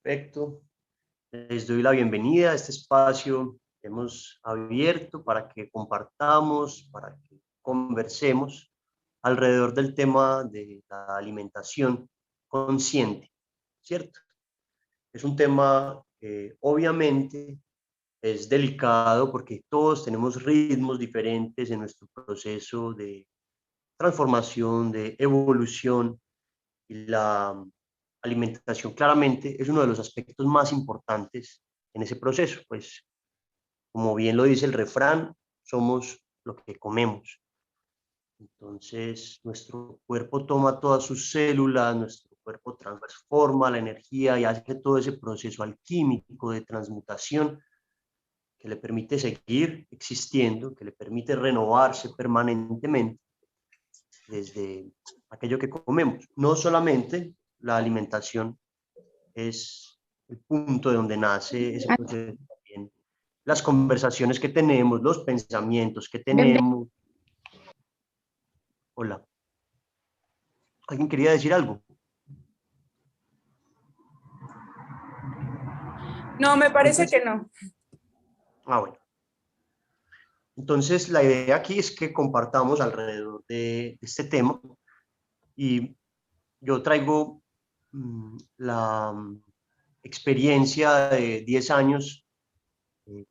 Perfecto. Les doy la bienvenida a este espacio que hemos abierto para que compartamos, para que conversemos alrededor del tema de la alimentación consciente, ¿cierto? Es un tema que obviamente es delicado porque todos tenemos ritmos diferentes en nuestro proceso de transformación, de evolución, y la alimentación claramente es uno de los aspectos más importantes en ese proceso, pues como bien lo dice el refrán, somos lo que comemos. Entonces, nuestro cuerpo toma todas sus células, nuestro cuerpo transforma la energía y hace todo ese proceso alquímico de transmutación que le permite seguir existiendo, que le permite renovarse permanentemente desde aquello que comemos. No solamente la alimentación es el punto de donde nace ese proceso también. Las conversaciones que tenemos, los pensamientos que tenemos. Hola. ¿Alguien quería decir algo? No, me parece Entonces, que no. bueno. Entonces, la idea aquí es que compartamos alrededor de este tema y yo traigo la experiencia de 10 años eh,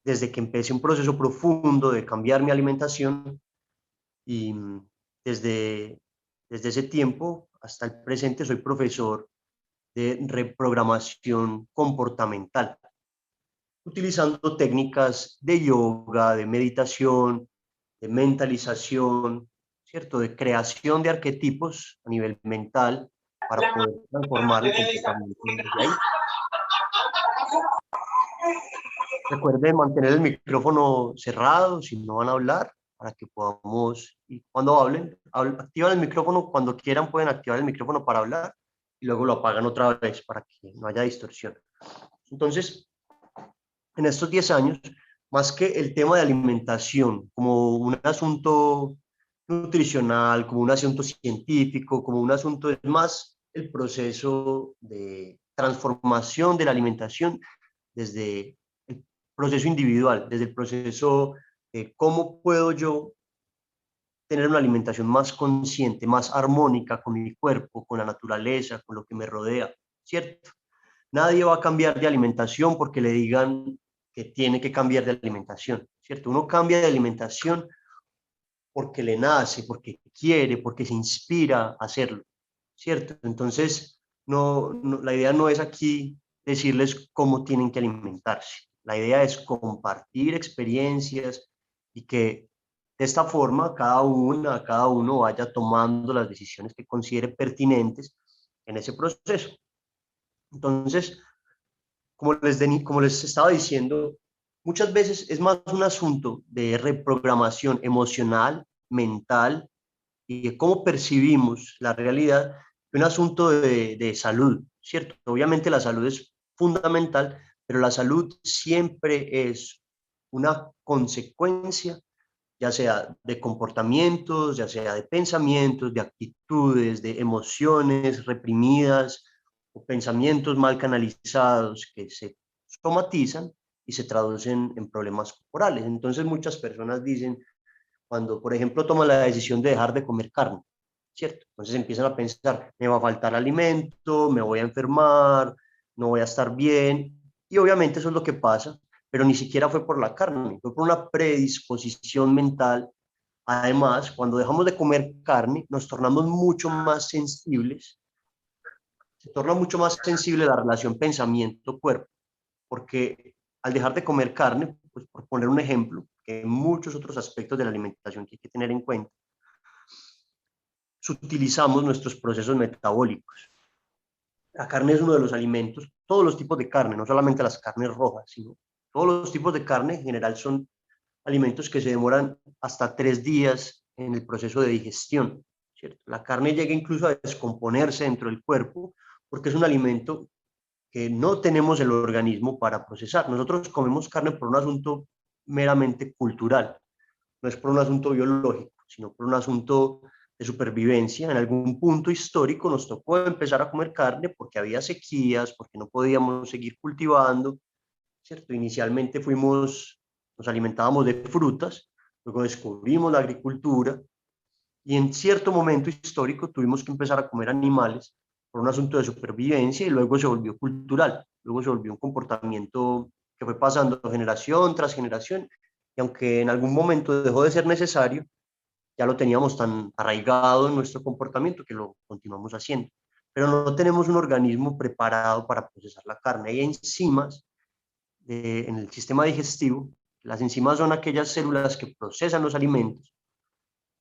desde que empecé un proceso profundo de cambiar mi alimentación y desde, desde ese tiempo hasta el presente soy profesor de reprogramación comportamental, utilizando técnicas de yoga, de meditación, de mentalización, ¿cierto? De creación de arquetipos a nivel mental para poder transformar el comportamiento desde ahí. Recuerden mantener el micrófono cerrado si no van a hablar, para que podamos, y cuando hablen, activan el micrófono, cuando quieran pueden activar el micrófono para hablar y luego lo apagan otra vez para que no haya distorsión. Entonces, en estos 10 años, más que el tema de alimentación como un asunto nutricional, como un asunto científico, como un asunto, es más el proceso de transformación de la alimentación desde el proceso individual, desde el proceso de cómo puedo yo tener una alimentación más consciente, más armónica con mi cuerpo, con la naturaleza, con lo que me rodea, ¿cierto? Nadie va a cambiar de alimentación porque le digan que tiene que cambiar de alimentación, ¿cierto? Uno cambia de alimentación porque le nace, porque quiere, porque se inspira a hacerlo, ¿cierto? Entonces, la idea no es aquí decirles cómo tienen que alimentarse. La idea es compartir experiencias y que de esta forma cada uno vaya tomando las decisiones que considere pertinentes en ese proceso. Entonces, como les estaba diciendo, muchas veces es más un asunto de reprogramación emocional, mental y de cómo percibimos la realidad que un asunto de salud, ¿cierto? Obviamente la salud es fundamental, pero la salud siempre es una consecuencia, ya sea de comportamientos, ya sea de pensamientos, de actitudes, de emociones reprimidas o pensamientos mal canalizados que se somatizan y se traducen en problemas corporales. Entonces muchas personas dicen, cuando por ejemplo toman la decisión de dejar de comer carne, ¿cierto? Entonces empiezan a pensar, me va a faltar alimento, me voy a enfermar, no voy a estar bien, y obviamente eso es lo que pasa, pero ni siquiera fue por la carne, fue por una predisposición mental. Además, cuando dejamos de comer carne, nos tornamos mucho más sensibles, se torna mucho más sensible la relación pensamiento-cuerpo, porque al dejar de comer carne, pues por poner un ejemplo, que hay muchos otros aspectos de la alimentación que hay que tener en cuenta, sutilizamos nuestros procesos metabólicos. La carne es uno de los alimentos, todos los tipos de carne, no solamente las carnes rojas, sino todos los tipos de carne en general son alimentos que se demoran hasta 3 días en el proceso de digestión, ¿cierto? La carne llega incluso a descomponerse dentro del cuerpo porque es un alimento que no tenemos el organismo para procesar. Nosotros comemos carne por un asunto meramente cultural, no es por un asunto biológico, sino por un asunto de supervivencia. En algún punto histórico nos tocó empezar a comer carne porque había sequías, porque no podíamos seguir cultivando, ¿cierto? Inicialmente nos alimentábamos de frutas, luego descubrimos la agricultura y en cierto momento histórico tuvimos que empezar a comer animales por un asunto de supervivencia y luego se volvió cultural, luego se volvió un comportamiento que fue pasando generación tras generación y aunque en algún momento dejó de ser necesario, ya lo teníamos tan arraigado en nuestro comportamiento que lo continuamos haciendo. Pero no tenemos un organismo preparado para procesar la carne. Hay enzimas en el sistema digestivo. Las enzimas son aquellas células que procesan los alimentos,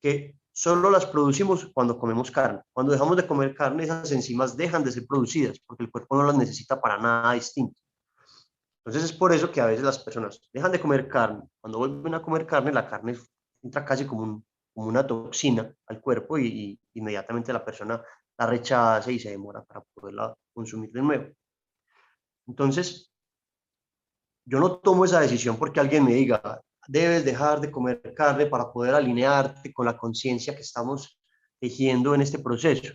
que solo las producimos cuando comemos carne. Cuando dejamos de comer carne, esas enzimas dejan de ser producidas porque el cuerpo no las necesita para nada distinto. Entonces es por eso que a veces las personas dejan de comer carne. Cuando vuelven a comer carne, la carne entra casi como una toxina al cuerpo y inmediatamente la persona la rechaza y se demora para poderla consumir de nuevo. Entonces, yo no tomo esa decisión porque alguien me diga, debes dejar de comer carne para poder alinearte con la conciencia que estamos tejiendo en este proceso.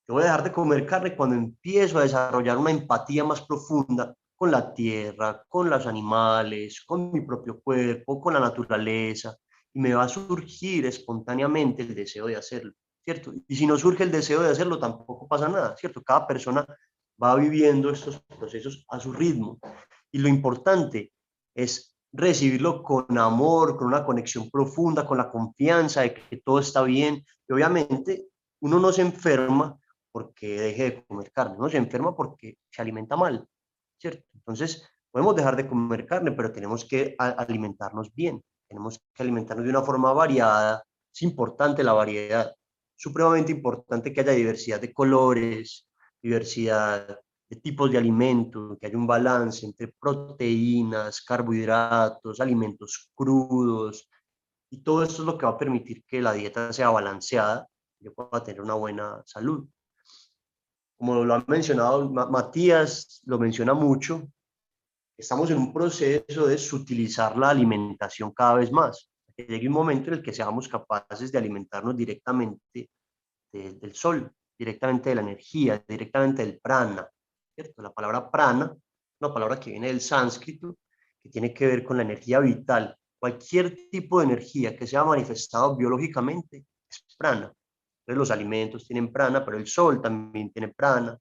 Yo voy a dejar de comer carne cuando empiezo a desarrollar una empatía más profunda con la tierra, con los animales, con mi propio cuerpo, con la naturaleza, y me va a surgir espontáneamente el deseo de hacerlo, ¿cierto? Y si no surge el deseo de hacerlo, tampoco pasa nada, ¿cierto? Cada persona va viviendo estos procesos a su ritmo. Y lo importante es recibirlo con amor, con una conexión profunda, con la confianza de que todo está bien. Y obviamente uno no se enferma porque deje de comer carne, uno se enferma porque se alimenta mal, ¿cierto? Entonces, podemos dejar de comer carne, pero tenemos que alimentarnos bien, tenemos que alimentarnos de una forma variada. Es importante la variedad, supremamente importante que haya diversidad de colores, diversidad de tipos de alimentos, que haya un balance entre proteínas, carbohidratos, alimentos crudos, y todo esto es lo que va a permitir que la dieta sea balanceada y yo pueda tener una buena salud. Como lo ha mencionado Matías, lo menciona mucho, estamos en un proceso de sutilizar la alimentación cada vez más, que llegue un momento en el que seamos capaces de alimentarnos directamente del sol, directamente de la energía, directamente del prana, ¿cierto? La palabra prana, una palabra que viene del sánscrito, que tiene que ver con la energía vital. Cualquier tipo de energía que sea manifestado biológicamente es prana. Entonces los alimentos tienen prana, pero el sol también tiene prana.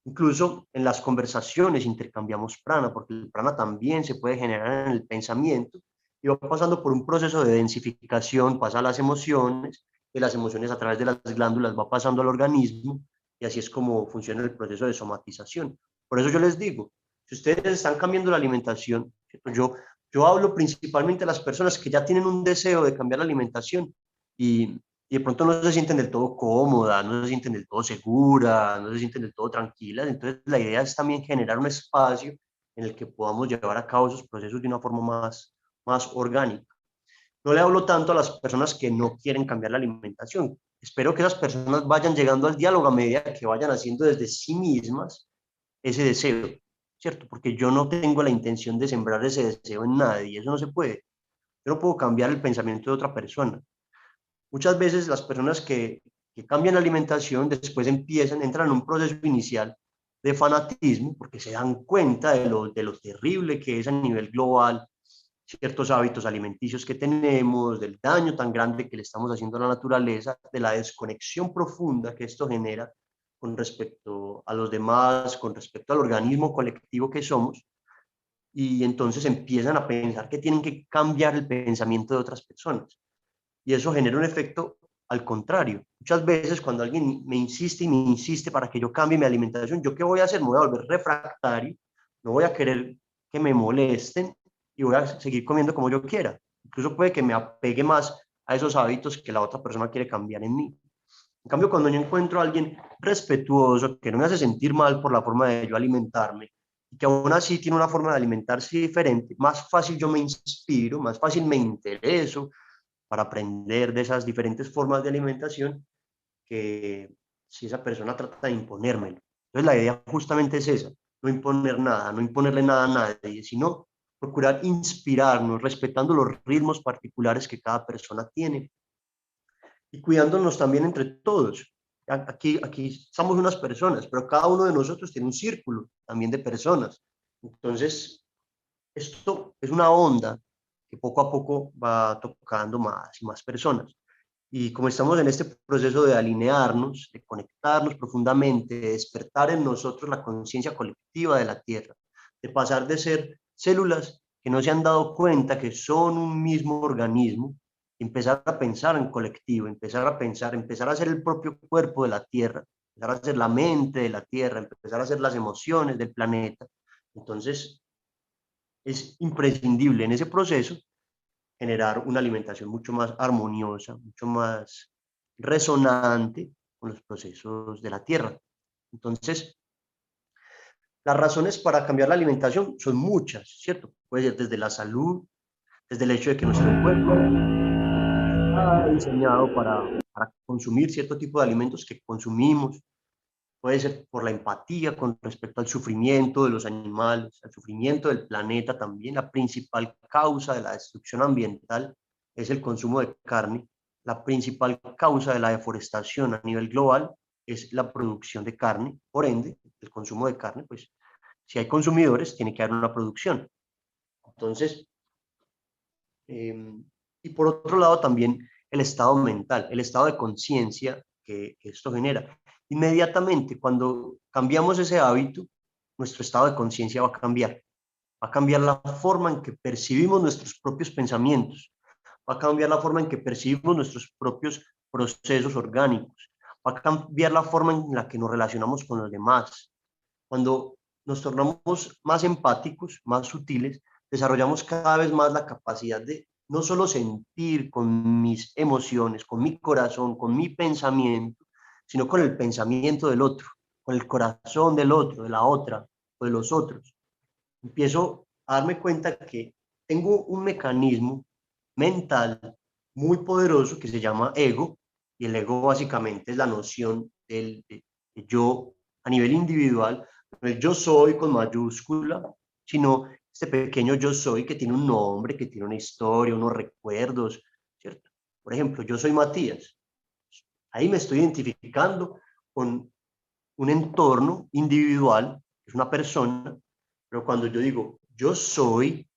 Incluso en las conversaciones intercambiamos prana, porque el prana también se puede generar en el pensamiento y va pasando por un proceso de densificación, pasa a las emociones, y las emociones a través de las glándulas va pasando al organismo y así es como funciona el proceso de somatización. Por eso yo les digo, si ustedes están cambiando la alimentación, yo hablo principalmente a las personas que ya tienen un deseo de cambiar la alimentación y, y de pronto no se sienten del todo cómodas, no se sienten del todo seguras, no se sienten del todo tranquilas. Entonces, la idea es también generar un espacio en el que podamos llevar a cabo esos procesos de una forma más orgánica. No le hablo tanto a las personas que no quieren cambiar la alimentación. Espero que esas personas vayan llegando al diálogo a medida que vayan haciendo desde sí mismas ese deseo, ¿cierto? Porque yo no tengo la intención de sembrar ese deseo en nadie, eso no se puede. Yo no puedo cambiar el pensamiento de otra persona. Muchas veces las personas que cambian la alimentación después entran en un proceso inicial de fanatismo porque se dan cuenta de lo terrible que es a nivel global ciertos hábitos alimenticios que tenemos, del daño tan grande que le estamos haciendo a la naturaleza, de la desconexión profunda que esto genera con respecto a los demás, con respecto al organismo colectivo que somos, y entonces empiezan a pensar que tienen que cambiar el pensamiento de otras personas y eso genera un efecto al contrario. Muchas veces cuando alguien me insiste y me insiste para que yo cambie mi alimentación, ¿yo qué voy a hacer? Me voy a volver refractario, no voy a querer que me molesten y voy a seguir comiendo como yo quiera. Incluso puede que me apegue más a esos hábitos que la otra persona quiere cambiar en mí. En cambio, cuando yo encuentro a alguien respetuoso, que no me hace sentir mal por la forma de yo alimentarme, y que aún así tiene una forma de alimentarse diferente, más fácil yo me inspiro, más fácil me intereso, para aprender de esas diferentes formas de alimentación que si esa persona trata de imponérmelo. Entonces la idea justamente es esa, no imponer nada, no imponerle nada a nadie, sino procurar inspirarnos respetando los ritmos particulares que cada persona tiene. y cuidándonos también entre todos. Aquí somos unas personas, pero cada uno de nosotros tiene un círculo también de personas. Entonces, esto es una onda que poco a poco va tocando más y más personas. Y como estamos en este proceso de alinearnos, de conectarnos profundamente, de despertar en nosotros la conciencia colectiva de la Tierra, de pasar de ser células que no se han dado cuenta que son un mismo organismo, empezar a pensar en colectivo, empezar a ser el propio cuerpo de la Tierra, empezar a ser la mente de la Tierra, empezar a ser las emociones del planeta. Entonces, es imprescindible en ese proceso generar una alimentación mucho más armoniosa, mucho más resonante con los procesos de la tierra. Entonces, las razones para cambiar la alimentación son muchas, ¿cierto? Puede ser desde la salud, desde el hecho de que nuestro cuerpo está diseñado para consumir cierto tipo de alimentos que consumimos. Puede ser por la empatía con respecto al sufrimiento de los animales, al sufrimiento del planeta también. La principal causa de la destrucción ambiental es el consumo de carne. La principal causa de la deforestación a nivel global es la producción de carne. Por ende, el consumo de carne, pues si hay consumidores, tiene que haber una producción. Entonces, y por otro lado también el estado mental, el estado de conciencia que esto genera. Inmediatamente cuando cambiamos ese hábito, nuestro estado de conciencia va a cambiar la forma en que percibimos nuestros propios pensamientos, va a cambiar la forma en que percibimos nuestros propios procesos orgánicos, va a cambiar la forma en la que nos relacionamos con los demás. Cuando nos tornamos más empáticos, más sutiles, desarrollamos cada vez más la capacidad de no solo sentir con mis emociones, con mi corazón, con mi pensamiento, sino con el pensamiento del otro, con el corazón del otro, de la otra o de los otros. Empiezo a darme cuenta que tengo un mecanismo mental muy poderoso que se llama ego, y el ego básicamente es la noción de yo a nivel individual, no el yo soy con mayúscula, sino este pequeño yo soy que tiene un nombre, que tiene una historia, unos recuerdos, ¿cierto? Por ejemplo, yo soy Matías. Ahí me estoy identificando con un entorno individual, es una persona, pero cuando yo digo yo soy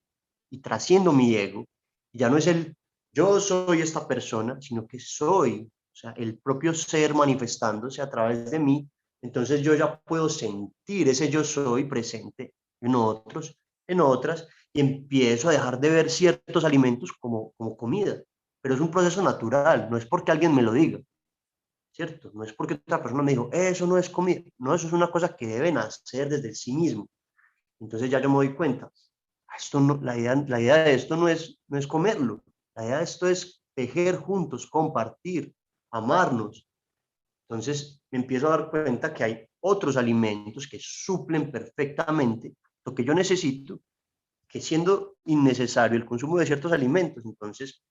y trasciendo mi ego, ya no es el yo soy esta persona, sino que soy, o sea, el propio ser manifestándose a través de mí, entonces yo ya puedo sentir ese yo soy presente en otros, en otras, y empiezo a dejar de ver ciertos alimentos como comida, pero es un proceso natural, no es porque alguien me lo diga, ¿cierto? No es porque otra persona me dijo, eso no es comida, no, eso es una cosa que deben hacer desde sí mismo. Entonces ya yo me doy cuenta, esto no, la idea de esto no es comerlo, la idea de esto es tejer juntos, compartir, amarnos. Entonces me empiezo a dar cuenta que hay otros alimentos que suplen perfectamente lo que yo necesito, que siendo innecesario el consumo de ciertos alimentos, entonces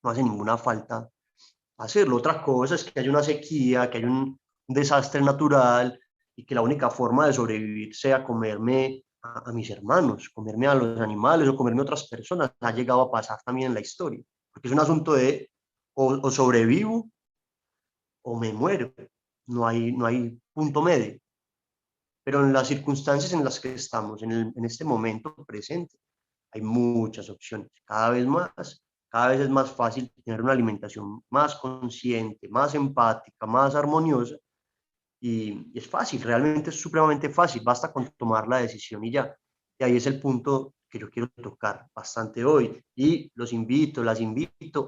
no hace ninguna falta hacerlo. Otra cosa es que hay una sequía, que hay un desastre natural y que la única forma de sobrevivir sea comerme a mis hermanos, comerme a los animales o comerme a otras personas. Ha llegado a pasar también en la historia, porque es un asunto de o sobrevivo o me muero. No hay punto medio. Pero en las circunstancias en las que estamos, en este momento presente, hay muchas opciones. Cada vez es más fácil tener una alimentación más consciente, más empática, más armoniosa, y es fácil, realmente es supremamente fácil, basta con tomar la decisión y ya. Y ahí es el punto que yo quiero tocar bastante hoy. Y las invito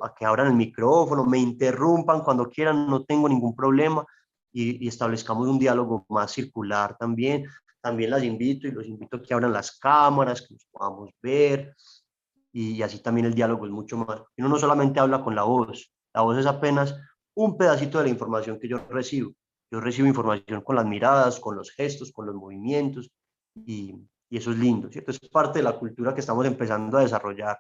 a que abran el micrófono, me interrumpan cuando quieran, no tengo ningún problema, y establezcamos un diálogo más circular también. También las invito y los invito a que abran las cámaras, que nos podamos ver, y así también el diálogo es mucho más. Uno no solamente habla con la voz es apenas un pedacito de la información que yo recibo. Yo recibo información con las miradas, con los gestos, con los movimientos, y eso es lindo, ¿cierto? Es parte de la cultura que estamos empezando a desarrollar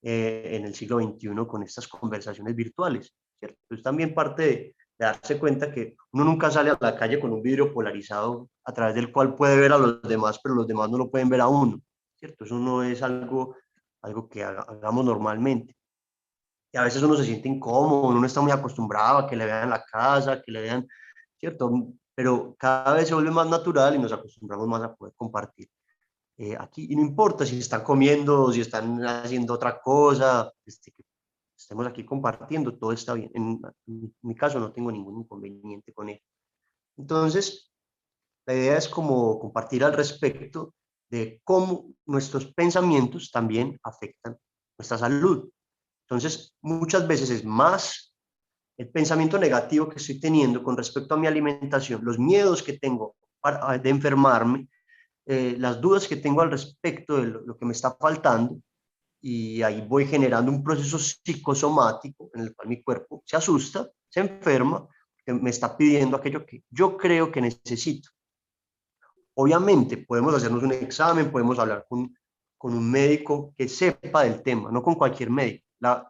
en el siglo XXI con estas conversaciones virtuales, ¿cierto? Es también parte de darse cuenta que uno nunca sale a la calle con un vidrio polarizado a través del cual puede ver a los demás, pero los demás no lo pueden ver a uno, ¿cierto? Eso no es algo que hagamos normalmente. y a veces uno se siente incómodo, uno está muy acostumbrado a que le vean la casa, que le vean, ¿cierto? Pero cada vez se vuelve más natural y nos acostumbramos más a poder compartir aquí. Y no importa si están comiendo, si están haciendo otra cosa, que estemos aquí compartiendo, todo está bien. En mi caso no tengo ningún inconveniente con él. Entonces, la idea es como compartir al respecto de cómo nuestros pensamientos también afectan nuestra salud. Entonces, muchas veces es más el pensamiento negativo que estoy teniendo con respecto a mi alimentación, los miedos que tengo de enfermarme, las dudas que tengo al respecto de lo que me está faltando, y ahí voy generando un proceso psicosomático en el cual mi cuerpo se asusta, se enferma, que me está pidiendo aquello que yo creo que necesito. Obviamente, podemos hacernos un examen, podemos hablar con un médico que sepa del tema, no con cualquier médico.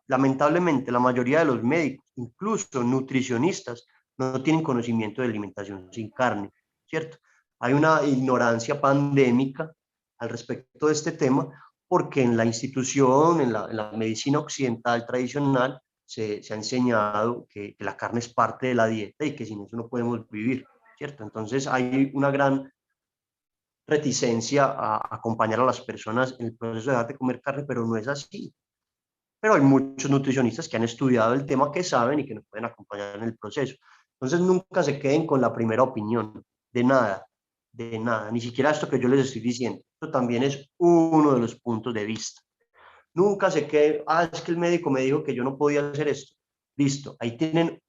Lamentablemente, la mayoría de los médicos, incluso nutricionistas, no tienen conocimiento de alimentación sin carne, ¿cierto? Hay una ignorancia pandémica al respecto de este tema, porque en la institución, en la medicina occidental tradicional, se ha enseñado que la carne es parte de la dieta y que sin eso no podemos vivir, ¿cierto? Entonces hay una gran reticencia a acompañar a las personas en el proceso de dejar de comer carne, pero no es así. Pero hay muchos nutricionistas que han estudiado el tema, que saben y que nos pueden acompañar en el proceso. Entonces nunca se queden con la primera opinión, de nada, ni siquiera esto que yo les estoy diciendo. Esto también es uno de los puntos de vista. Nunca se queden, es que el médico me dijo que yo no podía hacer esto. Listo, ahí tienen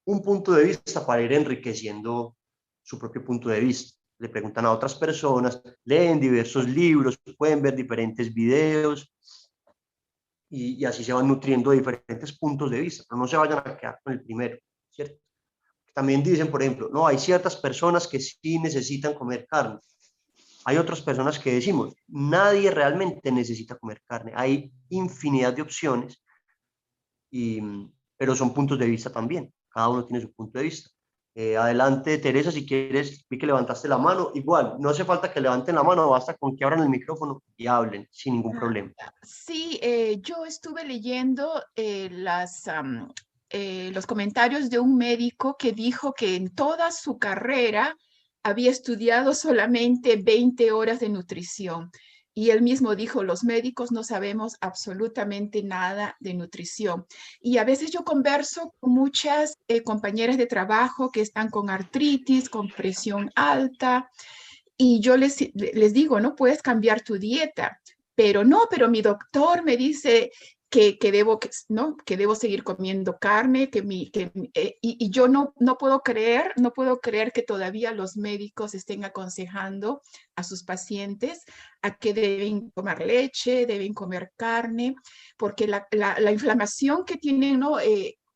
un punto de vista para ir enriqueciendo su propio punto de vista. Le preguntan a otras personas, leen diversos libros, pueden ver diferentes videos y así se van nutriendo de diferentes puntos de vista, pero no se vayan a quedar con el primero, ¿cierto? También dicen, por ejemplo, no, hay ciertas personas que sí necesitan comer carne. Hay otras personas que decimos, nadie realmente necesita comer carne. Hay infinidad de opciones, y, pero son puntos de vista también. Cada uno tiene su punto de vista. Adelante, Teresa, si quieres, vi que levantaste la mano. Igual, no hace falta que levanten la mano, basta con que abran el micrófono y hablen sin ningún problema. Sí, yo estuve leyendo los comentarios de un médico que dijo que en toda su carrera había estudiado solamente 20 horas de nutrición. Y él mismo dijo, los médicos no sabemos absolutamente nada de nutrición. Y a veces yo converso con muchas compañeras de trabajo que están con artritis, con presión alta, y yo les digo, no puedes cambiar tu dieta, pero no, pero mi doctor me dice ¿no? Que debo seguir comiendo carne, y yo no puedo creer, no puedo creer que todavía los médicos estén aconsejando a sus pacientes a que deben tomar leche, deben comer carne, porque la inflamación que tienen, ¿no?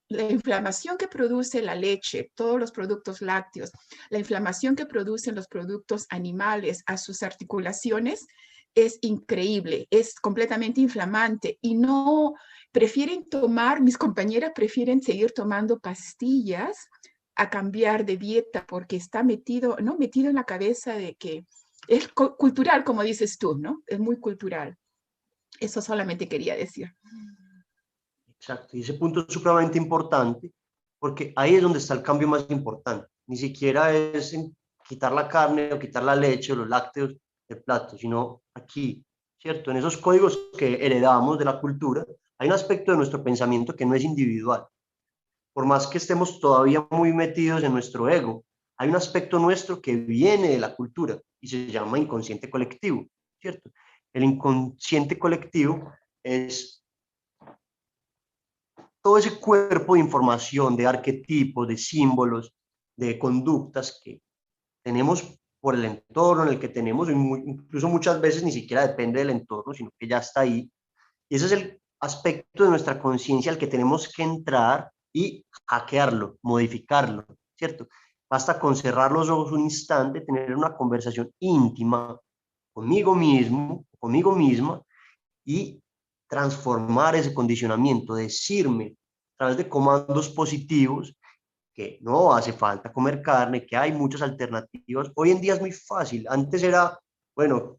La inflamación que produce la leche, todos los productos lácteos, la inflamación que producen los productos animales a sus articulaciones es increíble, es completamente inflamante y no prefieren tomar, mis compañeras prefieren seguir tomando pastillas a cambiar de dieta porque está metido, ¿no? Metido en la cabeza de que es cultural, como dices tú, ¿no? Es muy cultural. Eso solamente quería decir. Exacto, y ese punto es supremamente importante porque ahí es donde está el cambio más importante. Ni siquiera es en quitar la carne o quitar la leche o los lácteos del plato, sino aquí, ¿cierto? En esos códigos que heredamos de la cultura, hay un aspecto de nuestro pensamiento que no es individual. Por más que estemos todavía muy metidos en nuestro ego, hay un aspecto nuestro que viene de la cultura y se llama inconsciente colectivo, ¿cierto? El inconsciente colectivo es todo ese cuerpo de información, de arquetipos, de símbolos, de conductas que tenemos por el entorno en el que tenemos, incluso muchas veces ni siquiera depende del entorno, sino que ya está ahí. Y ese es el aspecto de nuestra conciencia al que tenemos que entrar y hackearlo, modificarlo, ¿cierto? Basta con cerrar los ojos un instante, tener una conversación íntima conmigo mismo, conmigo misma, y transformar ese condicionamiento, decirme a través de comandos positivos que no hace falta comer carne, que hay muchas alternativas. Hoy en día es muy fácil. Antes era, bueno,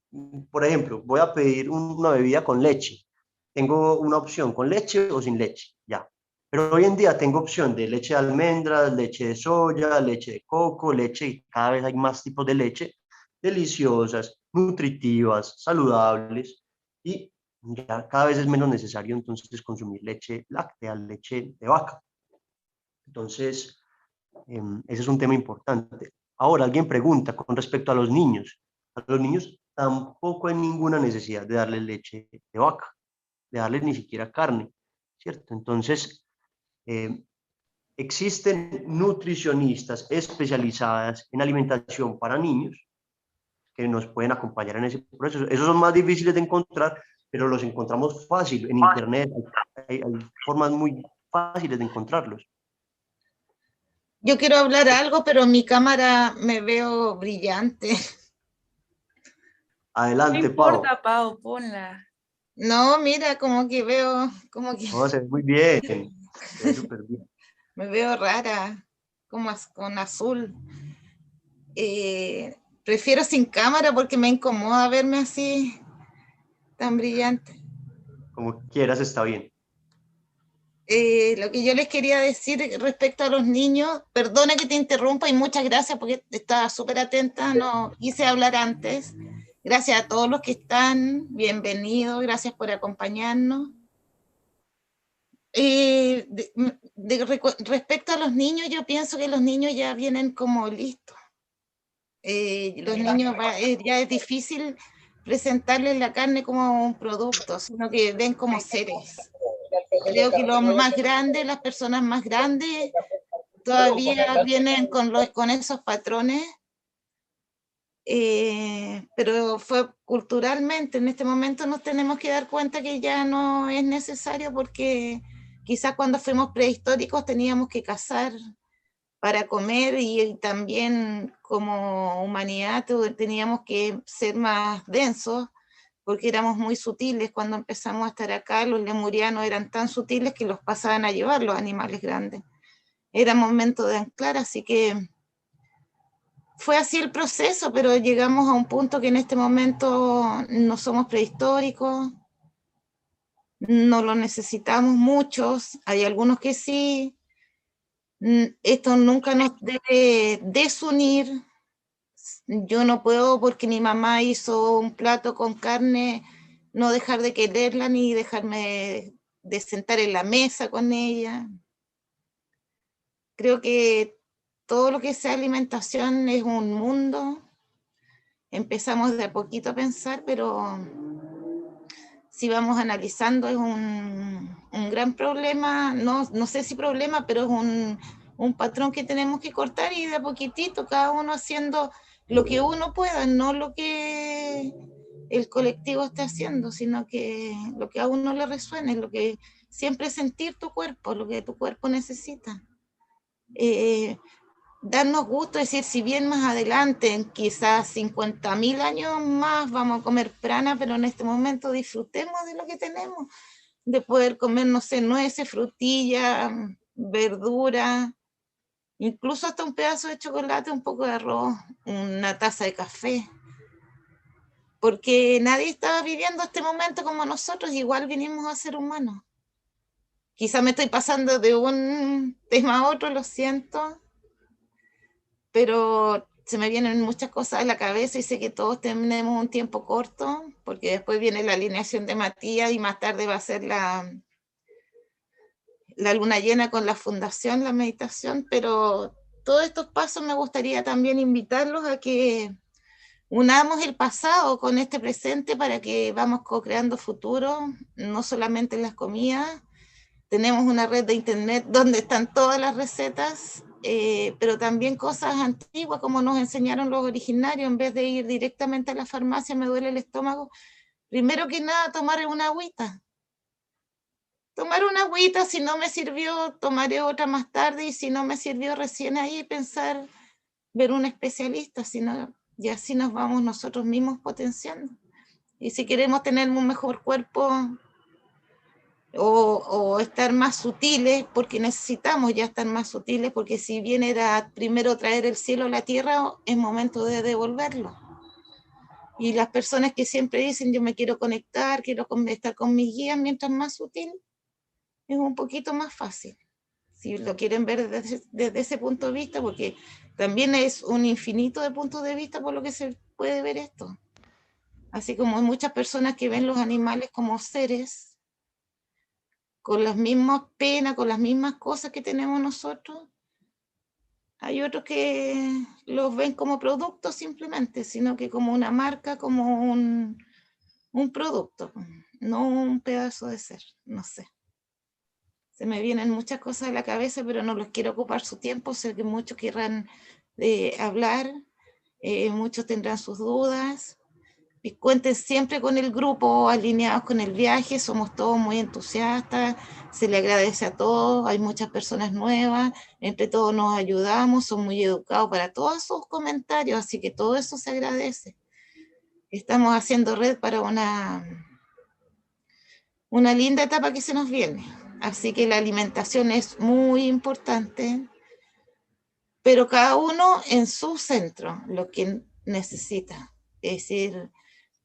por ejemplo, voy a pedir una bebida con leche. Tengo una opción con leche o sin leche. Ya, Pero hoy en día tengo opción de leche de almendras, leche de soya, leche de coco, leche, y cada vez hay más tipos de leche, deliciosas, nutritivas, saludables, y ya cada vez es menos necesario entonces consumir leche láctea, leche de vaca. Entonces, ese es un tema importante. Ahora, alguien pregunta con respecto a los niños. A los niños tampoco hay ninguna necesidad de darles leche de vaca, de darles ni siquiera carne, ¿cierto? Entonces, eh, existen nutricionistas especializadas en alimentación para niños que nos pueden acompañar en ese proceso. Esos son más difíciles de encontrar, pero los encontramos fácil en internet. Hay formas muy fáciles de encontrarlos. Yo quiero hablar algo, pero en mi cámara me veo brillante. Adelante, No importa, Pau. Pau, ponla. No, mira, como que veo, como que No, se ve muy bien, se ve súper bien. me veo rara, como con azul. Prefiero sin cámara porque me incomoda verme así, tan brillante. Como quieras, está bien. Lo que yo les quería decir respecto a los niños, perdona que te interrumpa y muchas gracias porque estaba súper atenta, no quise hablar antes. Gracias a todos los que están, bienvenidos, gracias por acompañarnos. Respecto a los niños, yo pienso que los niños ya vienen como listos. Los niños ya es difícil presentarles la carne como un producto, sino que ven como seres. Creo que los más grandes, las personas más grandes, todavía vienen con esos patrones, pero fue culturalmente. En este momento nos tenemos que dar cuenta que ya no es necesario porque quizás cuando fuimos prehistóricos teníamos que cazar para comer y también como humanidad teníamos que ser más densos porque éramos muy sutiles. Cuando empezamos a estar acá, los lemurianos eran tan sutiles que los pasaban a llevar los animales grandes. Era momento de anclar, así que fue así el proceso, pero llegamos a un punto que en este momento no somos prehistóricos, no lo necesitamos muchos, hay algunos que sí. Esto nunca nos debe desunir. Yo no puedo, porque mi mamá hizo un plato con carne, no dejar de quererla ni dejarme de sentar en la mesa con ella. Creo que todo lo que sea alimentación es un mundo. Empezamos de a poquito a pensar, pero si vamos analizando es un gran problema, no sé si problema, pero es un patrón que tenemos que cortar y de a poquitito, cada uno haciendo lo que uno pueda, no lo que el colectivo está haciendo, sino que lo que a uno le resuene, lo que siempre sentir tu cuerpo, lo que tu cuerpo necesita. Darnos gusto, es decir, si bien más adelante, en quizás 50.000 años más, vamos a comer prana, pero en este momento disfrutemos de lo que tenemos, de poder comer, no sé, nueces, frutillas, verdura, incluso hasta un pedazo de chocolate, un poco de arroz, una taza de café, porque nadie estaba viviendo este momento como nosotros, igual vinimos a ser humanos. Quizás me estoy pasando de un tema a otro, lo siento, pero se me vienen muchas cosas a la cabeza y sé que todos tenemos un tiempo corto, porque después viene la alineación de Matías y más tarde va a ser la luna llena con la fundación, la meditación, pero todos estos pasos me gustaría también invitarlos a que unamos el pasado con este presente para que vamos co-creando futuro, no solamente en las comidas. Tenemos una red de internet donde están todas las recetas, pero también cosas antiguas como nos enseñaron los originarios. En vez de ir directamente a la farmacia, me duele el estómago, primero que nada tomar una agüita. Tomar una agüita, si no me sirvió, tomaré otra más tarde, y si no me sirvió recién ahí, pensar, ver un especialista, sino, y así nos vamos nosotros mismos potenciando. Y si queremos tener un mejor cuerpo, o estar más sutiles, porque necesitamos ya estar más sutiles, porque si bien era primero traer el cielo a la tierra, es momento de devolverlo. Y las personas que siempre dicen, yo me quiero conectar, quiero estar con mis guías, mientras más sutil, es un poquito más fácil. si lo quieren ver desde ese punto de vista, porque también es un infinito de puntos de vista por lo que se puede ver esto. Así como hay muchas personas que ven los animales como seres, con las mismas penas, con las mismas cosas que tenemos nosotros, hay otros que los ven como productos simplemente, sino que como una marca, como un producto, no un pedazo de ser, no sé. Se me vienen muchas cosas a la cabeza, pero no los quiero ocupar su tiempo. Sé que muchos querrán hablar, muchos tendrán sus dudas. Y cuenten siempre con el grupo, alineados con el viaje, somos todos muy entusiastas, se le agradece a todos, hay muchas personas nuevas, entre todos nos ayudamos, son muy educados para todos sus comentarios, así que todo eso se agradece. Estamos haciendo red para una linda etapa que se nos viene. Así que la alimentación es muy importante, pero cada uno en su centro, lo que necesita. Es decir,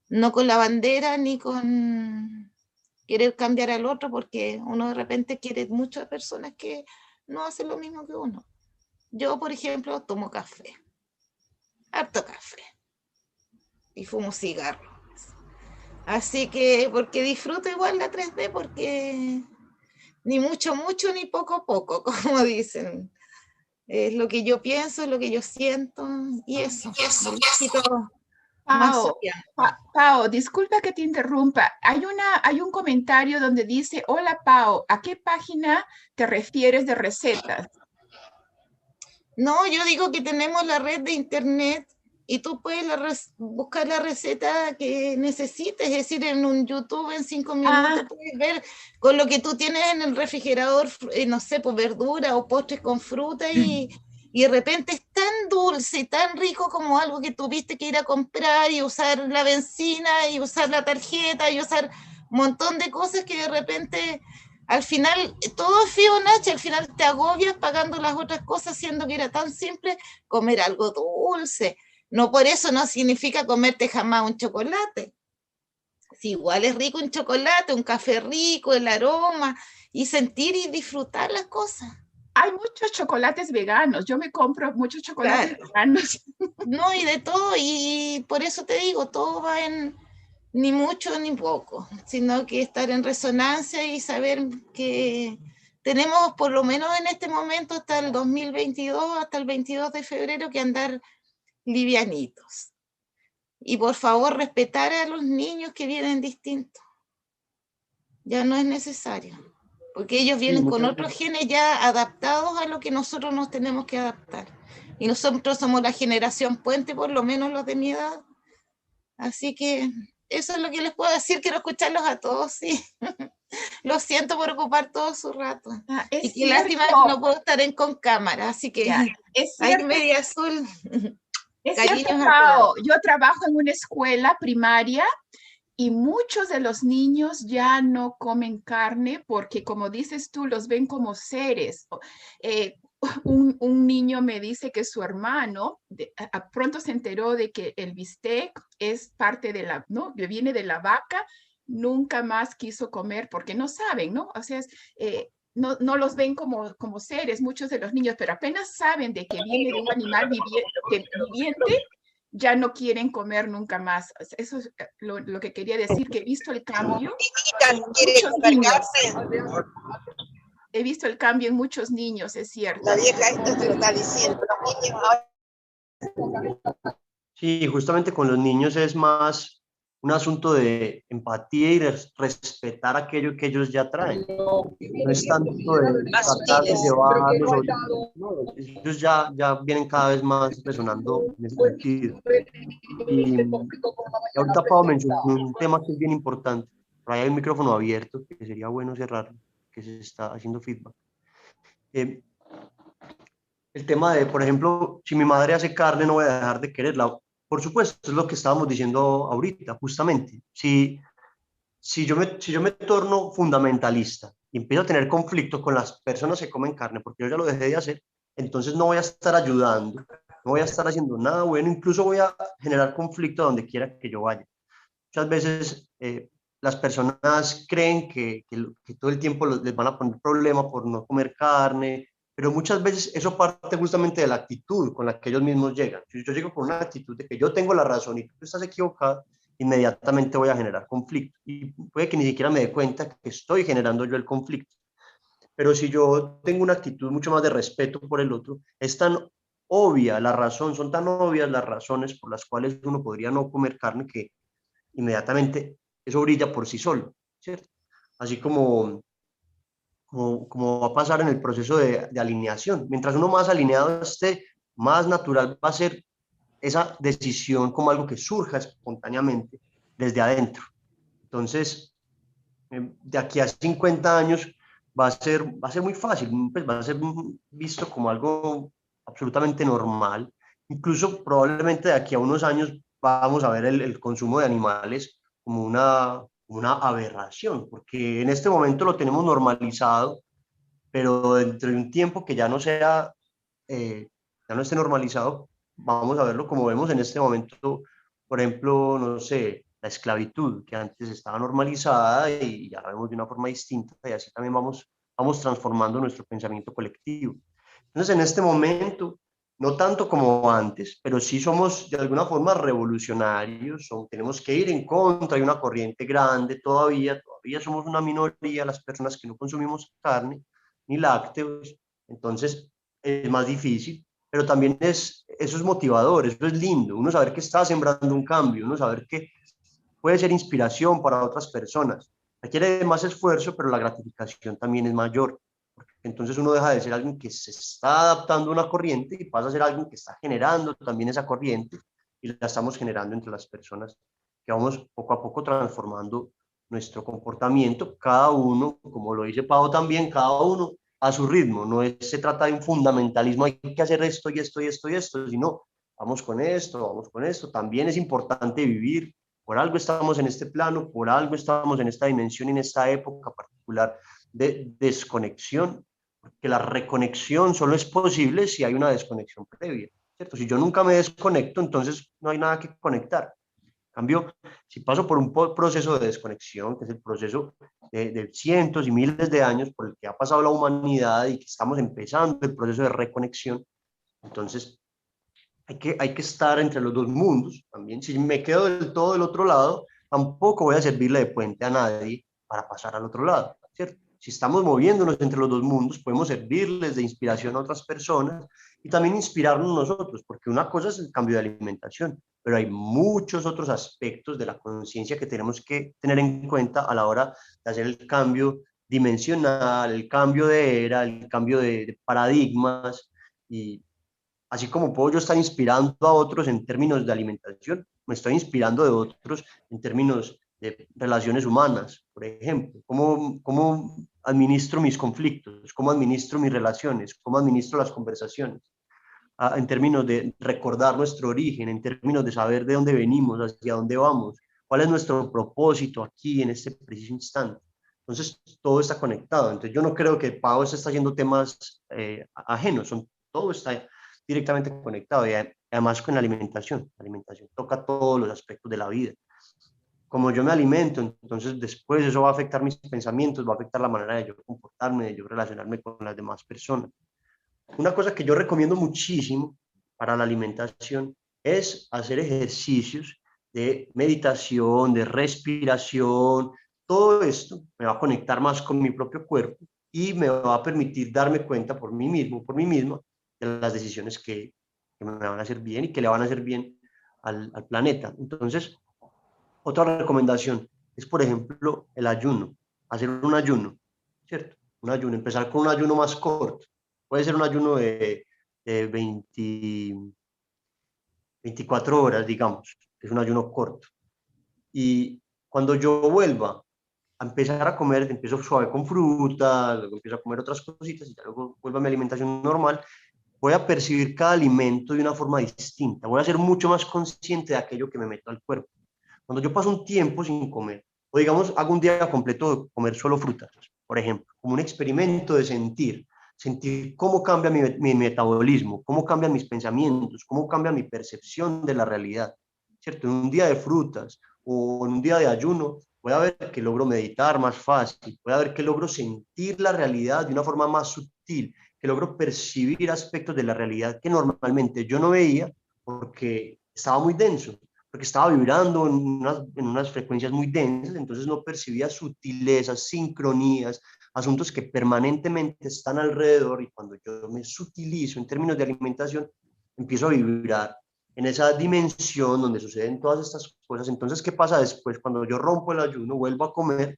no con la bandera ni con querer cambiar al otro, porque uno de repente quiere muchas personas que no hacen lo mismo que uno. Yo, por ejemplo, tomo café, harto café, y fumo cigarro. Así que, porque disfruto igual la 3D, porque ni mucho, mucho, ni poco, poco, como dicen. Es lo que yo pienso, es lo que yo siento, y eso. Más Pao, disculpa que te interrumpa. Hay un comentario donde dice, hola Pao, ¿a qué página te refieres de recetas? No, yo digo que tenemos la red de internet y tú puedes buscar la receta que necesites, es decir, en un YouTube en 5 minutos puedes ver con lo que tú tienes en el refrigerador, no sé, pues verdura o postres con fruta y de repente es tan dulce y tan rico como algo que tuviste que ir a comprar y usar la benzina y usar la tarjeta y usar un montón de cosas que de repente al final todo es Fibonacci, al final te agobias pagando las otras cosas, siendo que era tan simple comer algo dulce. No por eso no significa comerte jamás un chocolate. Si igual es rico un chocolate, un café rico, el aroma, y sentir y disfrutar las cosas. Hay muchos chocolates veganos, yo me compro muchos chocolates veganos. No, y de todo, y por eso te digo, todo va en ni mucho ni poco, sino que estar en resonancia y saber que tenemos por lo menos en este momento hasta el 2022, hasta el 22 de febrero, que andar livianitos. Y por favor, respetar a los niños que vienen distintos. Ya no es necesario, porque ellos vienen con otros genes ya adaptados a lo que nosotros nos tenemos que adaptar. Y nosotros somos la generación puente, por lo menos los de mi edad. Así que eso es lo que les puedo decir, quiero escucharlos a todos, sí. Lo siento por ocupar todo su rato. Y qué lástima que no puedo estar con cámara, así que hay media azul. Es cierto, Pao, yo trabajo en una escuela primaria y muchos de los niños ya no comen carne porque, como dices tú, los ven como seres. Un niño me dice que su hermano pronto se enteró de que el bistec es parte de la, ¿no? Viene de la vaca, nunca más quiso comer porque no saben, ¿no? O sea, no los ven como seres, muchos de los niños, pero apenas saben de que viene de un animal viviente, ya no quieren comer nunca más. Eso es lo que quería decir, que he visto el cambio en muchos niños. He visto el cambio en muchos niños, es cierto. La vieja esto te lo está diciendo, los niños ahora. Sí, justamente con los niños es más un asunto de empatía y de respetar aquello que ellos ya traen. No es tanto de tratar de llevarlos, ellos ya vienen cada vez más resonando en ese sentido. Y ahorita Pau mencionó un tema que es bien importante. Por ahí hay un micrófono abierto que sería bueno cerrarlo, que se está haciendo feedback. El tema de, por ejemplo, si mi madre hace carne, no voy a dejar de quererla. Por supuesto, es lo que estábamos diciendo ahorita, justamente. Si yo me torno fundamentalista y empiezo a tener conflicto con las personas que comen carne, porque yo ya lo dejé de hacer, entonces no voy a estar ayudando, no voy a estar haciendo nada bueno, incluso voy a generar conflicto donde quiera que yo vaya. Muchas veces las personas creen que todo el tiempo les van a poner problema por no comer carne, pero muchas veces eso parte justamente de la actitud con la que ellos mismos llegan. Si yo llego con una actitud de que yo tengo la razón y tú estás equivocado, inmediatamente voy a generar conflicto y puede que ni siquiera me dé cuenta que estoy generando yo el conflicto. Pero si yo tengo una actitud mucho más de respeto por el otro, es tan obvia la razón, son tan obvias las razones por las cuales uno podría no comer carne que inmediatamente eso brilla por sí solo, ¿cierto? Así como va a pasar en el proceso de alineación. Mientras uno más alineado esté, más natural va a ser esa decisión como algo que surja espontáneamente desde adentro. Entonces, de aquí a 50 años va a ser muy fácil, pues va a ser visto como algo absolutamente normal. Incluso probablemente de aquí a unos años vamos a ver el consumo de animales como una aberración, porque en este momento lo tenemos normalizado, pero dentro de un tiempo que ya no sea, ya no esté normalizado, vamos a verlo como vemos en este momento, por ejemplo, no sé, la esclavitud, que antes estaba normalizada y ya la vemos de una forma distinta, y así también vamos transformando nuestro pensamiento colectivo. Entonces, en este momento, no tanto como antes, pero sí somos de alguna forma revolucionarios, o tenemos que ir en contra de una corriente grande todavía somos una minoría las personas que no consumimos carne ni lácteos, entonces es más difícil, pero también eso es motivador, eso es lindo, uno saber que está sembrando un cambio, uno saber que puede ser inspiración para otras personas. Requiere de más esfuerzo, pero la gratificación también es mayor. Entonces uno deja de ser alguien que se está adaptando a una corriente y pasa a ser alguien que está generando también esa corriente y la estamos generando entre las personas que vamos poco a poco transformando nuestro comportamiento, cada uno, como lo dice Pau también, cada uno a su ritmo. No se trata de un fundamentalismo, hay que hacer esto y esto y esto y esto, sino vamos con esto, vamos con esto. También es importante vivir, por algo estamos en este plano, por algo estamos en esta dimensión, en esta época particular de desconexión, porque la reconexión solo es posible si hay una desconexión previa, ¿cierto? Si yo nunca me desconecto, entonces no hay nada que conectar. En cambio, si paso por un proceso de desconexión, que es el proceso de cientos y miles de años por el que ha pasado la humanidad y que estamos empezando el proceso de reconexión, entonces hay que estar entre los dos mundos también. Si me quedo del todo del otro lado, tampoco voy a servirle de puente a nadie para pasar al otro lado, ¿cierto? Si estamos moviéndonos entre los dos mundos, podemos servirles de inspiración a otras personas y también inspirarnos nosotros, porque una cosa es el cambio de alimentación, pero hay muchos otros aspectos de la conciencia que tenemos que tener en cuenta a la hora de hacer el cambio dimensional, el cambio de era, el cambio de paradigmas y así como puedo yo estar inspirando a otros en términos de alimentación, me estoy inspirando de otros en términos de relaciones humanas, por ejemplo, cómo administro mis conflictos, cómo administro mis relaciones, cómo administro las conversaciones, en términos de recordar nuestro origen, en términos de saber de dónde venimos, hacia dónde vamos, cuál es nuestro propósito aquí en este preciso instante. Entonces, todo está conectado. Entonces, yo no creo que Pau se está haciendo temas ajenos, todo está directamente conectado y además con la alimentación. La alimentación toca todos los aspectos de la vida. Como yo me alimento, entonces después eso va a afectar mis pensamientos, va a afectar la manera de yo comportarme, de yo relacionarme con las demás personas. Una cosa que yo recomiendo muchísimo para la alimentación es hacer ejercicios de meditación, de respiración. Todo esto me va a conectar más con mi propio cuerpo y me va a permitir darme cuenta por mí mismo, por mí misma, de las decisiones que me van a hacer bien y que le van a hacer bien al planeta. Entonces, otra recomendación es, por ejemplo, el ayuno, hacer un ayuno, ¿cierto? Un ayuno, empezar con un ayuno más corto. Puede ser un ayuno de 24 horas, digamos, que es un ayuno corto. Y cuando yo vuelva a empezar a comer, empiezo suave con fruta, luego empiezo a comer otras cositas y ya luego vuelvo a mi alimentación normal, voy a percibir cada alimento de una forma distinta, voy a ser mucho más consciente de aquello que me meto al cuerpo. Cuando yo paso un tiempo sin comer, o digamos, hago un día completo de comer solo frutas, por ejemplo, como un experimento de sentir cómo cambia mi metabolismo, cómo cambian mis pensamientos, cómo cambia mi percepción de la realidad, ¿cierto? En un día de frutas o en un día de ayuno, puede haber que logro meditar más fácil, puede haber que logro sentir la realidad de una forma más sutil, que logro percibir aspectos de la realidad que normalmente yo no veía porque estaba muy denso, porque estaba vibrando en unas frecuencias muy densas, entonces no percibía sutilezas, sincronías, asuntos que permanentemente están alrededor, y cuando yo me sutilizo en términos de alimentación, empiezo a vibrar en esa dimensión donde suceden todas estas cosas. Entonces, ¿qué pasa después? Cuando yo rompo el ayuno, vuelvo a comer,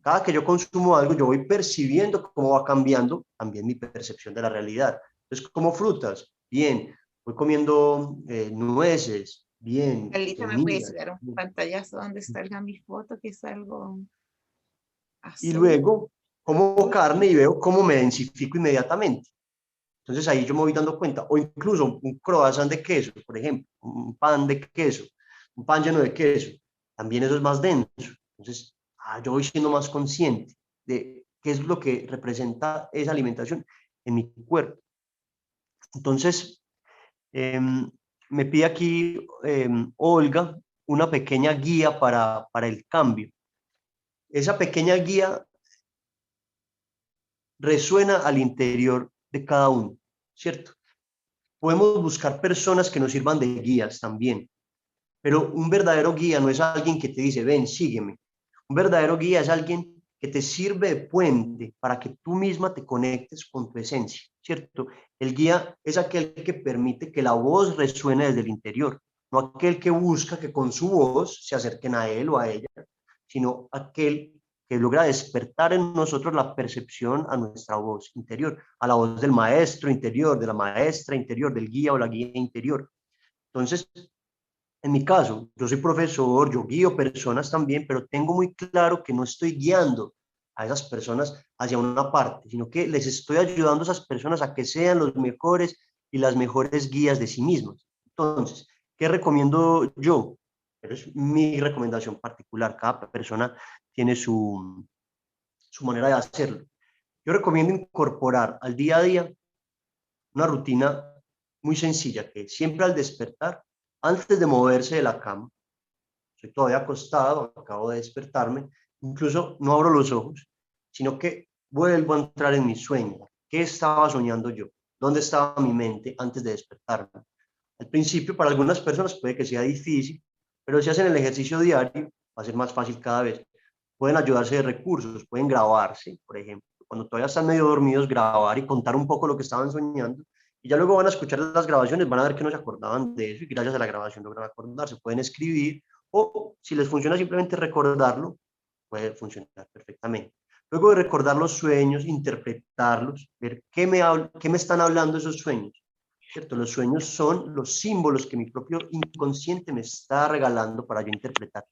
cada que yo consumo algo, yo voy percibiendo cómo va cambiando también mi percepción de la realidad. Entonces, como frutas, bien, voy comiendo nueces, bien, Carlita, ¿me puede semillas, dar un bien. pantallazo donde salga mi foto, que es algo Y azul? luego como carne y veo cómo me densifico inmediatamente. Entonces ahí yo me voy dando cuenta, o incluso un croissant de queso, por ejemplo, un pan de queso, un pan lleno de queso, también eso es más denso. Entonces, yo voy siendo más consciente de qué es lo que representa esa alimentación en mi cuerpo. Entonces, eh, me pide aquí Olga una pequeña guía para el cambio. Esa pequeña guía resuena al interior de cada uno, ¿cierto? Podemos buscar personas que nos sirvan de guías también, pero un verdadero guía no es alguien que te dice, ven, sígueme. Un verdadero guía es alguien que te sirve de puente para que tú misma te conectes con tu esencia, ¿cierto? El guía es aquel que permite que la voz resuene desde el interior, no aquel que busca que con su voz se acerquen a él o a ella, sino aquel que logra despertar en nosotros la percepción a nuestra voz interior, a la voz del maestro interior, de la maestra interior, del guía o la guía interior. Entonces, en mi caso, yo soy profesor, yo guío personas también, pero tengo muy claro que no estoy guiando a esas personas hacia una parte, sino que les estoy ayudando a esas personas a que sean los mejores y las mejores guías de sí mismos. Entonces, ¿qué recomiendo yo? Pero es mi recomendación particular, cada persona tiene su manera de hacerlo. Yo recomiendo incorporar al día a día una rutina muy sencilla, que siempre al despertar, antes de moverse de la cama, estoy todavía acostado, acabo de despertarme, incluso no abro los ojos, sino que vuelvo a entrar en mi sueño. ¿Qué estaba soñando yo? ¿Dónde estaba mi mente antes de despertarme? Al principio, para algunas personas puede que sea difícil, pero si hacen el ejercicio diario, va a ser más fácil cada vez. Pueden ayudarse de recursos, pueden grabarse, por ejemplo, cuando todavía están medio dormidos, grabar y contar un poco lo que estaban soñando. Y ya luego van a escuchar las grabaciones, van a ver que no se acordaban de eso y gracias a la grabación logran acordarse. Pueden escribir o si les funciona simplemente recordarlo, puede funcionar perfectamente. Luego de recordar los sueños, interpretarlos, ver qué me están hablando esos sueños. ¿Cierto? Los sueños son los símbolos que mi propio inconsciente me está regalando para yo interpretar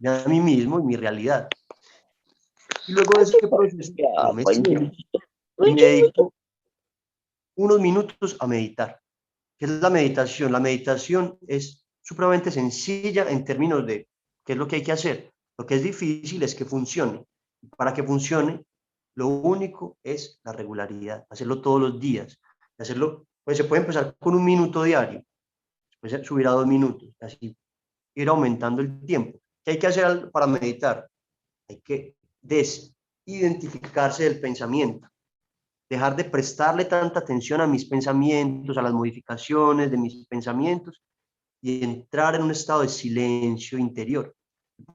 a mí mismo y mi realidad. Y luego de ese proceso, yo me siento y me dedico unos minutos a meditar. ¿Qué es la meditación? La meditación es supremamente sencilla en términos de qué es lo que hay que hacer. Lo que es difícil es que funcione. Para que funcione, lo único es la regularidad, hacerlo todos los días. Hacerlo, pues se puede empezar con un minuto diario, después subir a 2 minutos, así ir aumentando el tiempo. ¿Qué hay que hacer para meditar? Hay que desidentificarse del pensamiento, dejar de prestarle tanta atención a mis pensamientos, a las modificaciones de mis pensamientos y entrar en un estado de silencio interior.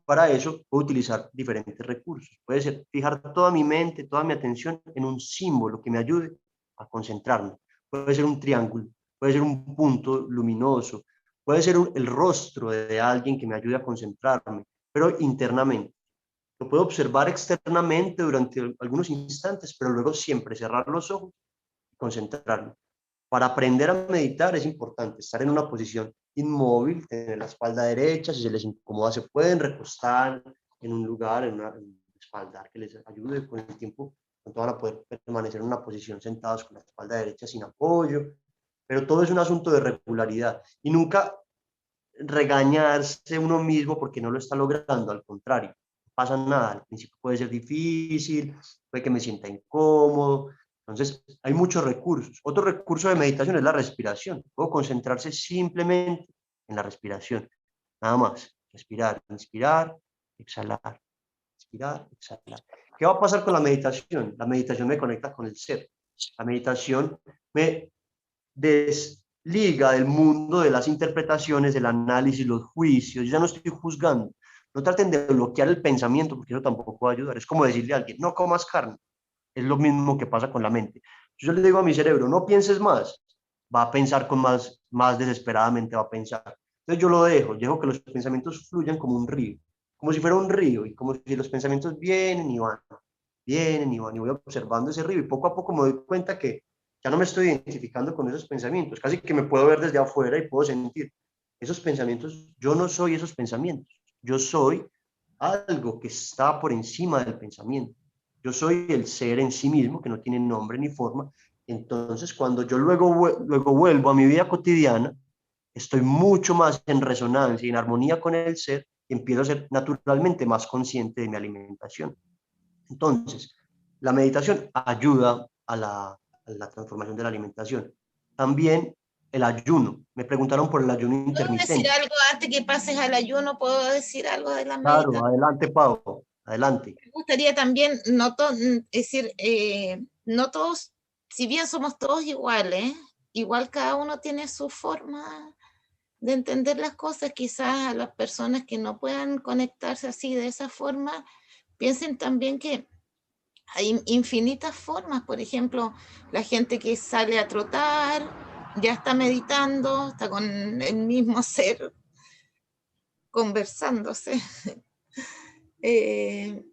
Para eso puedo utilizar diferentes recursos. Puede ser fijar toda mi mente, toda mi atención en un símbolo que me ayude a concentrarme. Puede ser un triángulo, puede ser un punto luminoso, puede ser el rostro de alguien que me ayude a concentrarme, pero internamente. Lo puedo observar externamente durante algunos instantes, pero luego siempre cerrar los ojos y concentrarme. Para aprender a meditar es importante estar en una posición inmóvil, tener la espalda derecha, si se les incomoda se pueden recostar en un lugar, en un espaldar que les ayude con el tiempo, pronto van a poder permanecer en una posición sentados con la espalda derecha sin apoyo, pero todo es un asunto de regularidad y nunca regañarse uno mismo porque no lo está logrando, al contrario, no pasa nada, al principio puede ser difícil, puede que me sienta incómodo, entonces hay muchos recursos. Otro recurso de meditación es la respiración, puedo concentrarse simplemente en la respiración, nada más, respirar, inspirar, exhalar, inspirar, exhalar. ¿Qué va a pasar con la meditación? La meditación me conecta con el ser. La meditación me desliga del mundo de las interpretaciones, el análisis, los juicios. Yo ya no estoy juzgando. No traten de bloquear el pensamiento, porque eso tampoco va a ayudar. Es como decirle a alguien, no comas carne. Es lo mismo que pasa con la mente. Yo le digo a mi cerebro, no pienses más. Va a pensar con más desesperadamente, va a pensar. Entonces yo lo dejo que los pensamientos fluyan como un río, como si fuera un río, y como si los pensamientos vienen y van, y voy observando ese río, y poco a poco me doy cuenta que ya no me estoy identificando con esos pensamientos, casi que me puedo ver desde afuera y puedo sentir esos pensamientos. Yo no soy esos pensamientos, yo soy algo que está por encima del pensamiento. Yo soy el ser en sí mismo, que no tiene nombre ni forma. Entonces, cuando yo luego vuelvo a mi vida cotidiana, estoy mucho más en resonancia y en armonía con el ser y empiezo a ser naturalmente más consciente de mi alimentación. Entonces, la meditación ayuda a la transformación de la alimentación. También el ayuno. Me preguntaron por el ayuno ¿Puedo decir intermitente. algo antes que pases al ayuno? ¿Puedo decir algo de la Claro, meditación? adelante, Pau, adelante. Me gustaría también, es decir, no todos, si bien somos todos iguales, igual cada uno tiene su forma de entender las cosas. Quizás a las personas que no puedan conectarse así de esa forma, piensen también que hay infinitas formas. Por ejemplo, la gente que sale a trotar, ya está meditando, está con el mismo ser conversándose.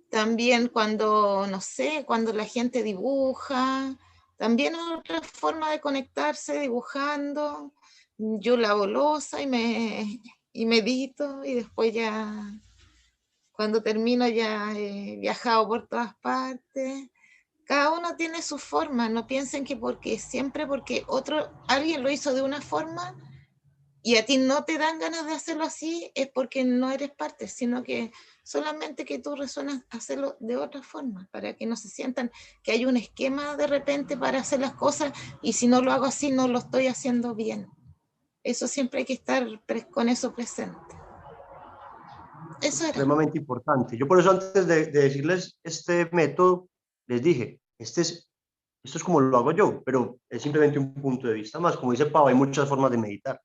También cuando, no sé, cuando la gente dibuja, también es otra forma de conectarse dibujando. Yo lavo loza y medito, y después ya, cuando termino, ya he viajado por todas partes. Cada uno tiene su forma. No piensen que porque alguien lo hizo de una forma y a ti no te dan ganas de hacerlo así, es porque no eres parte, sino que solamente que tú resuenas hacerlo de otra forma, para que no se sientan que hay un esquema de repente para hacer las cosas, y si no lo hago así no lo estoy haciendo bien. Eso siempre hay que estar con eso presente. Eso era. Supremamente importante. Yo por eso antes de decirles este método, les dije, esto es como lo hago yo, pero es simplemente un punto de vista más. Como dice Pau, hay muchas formas de meditar.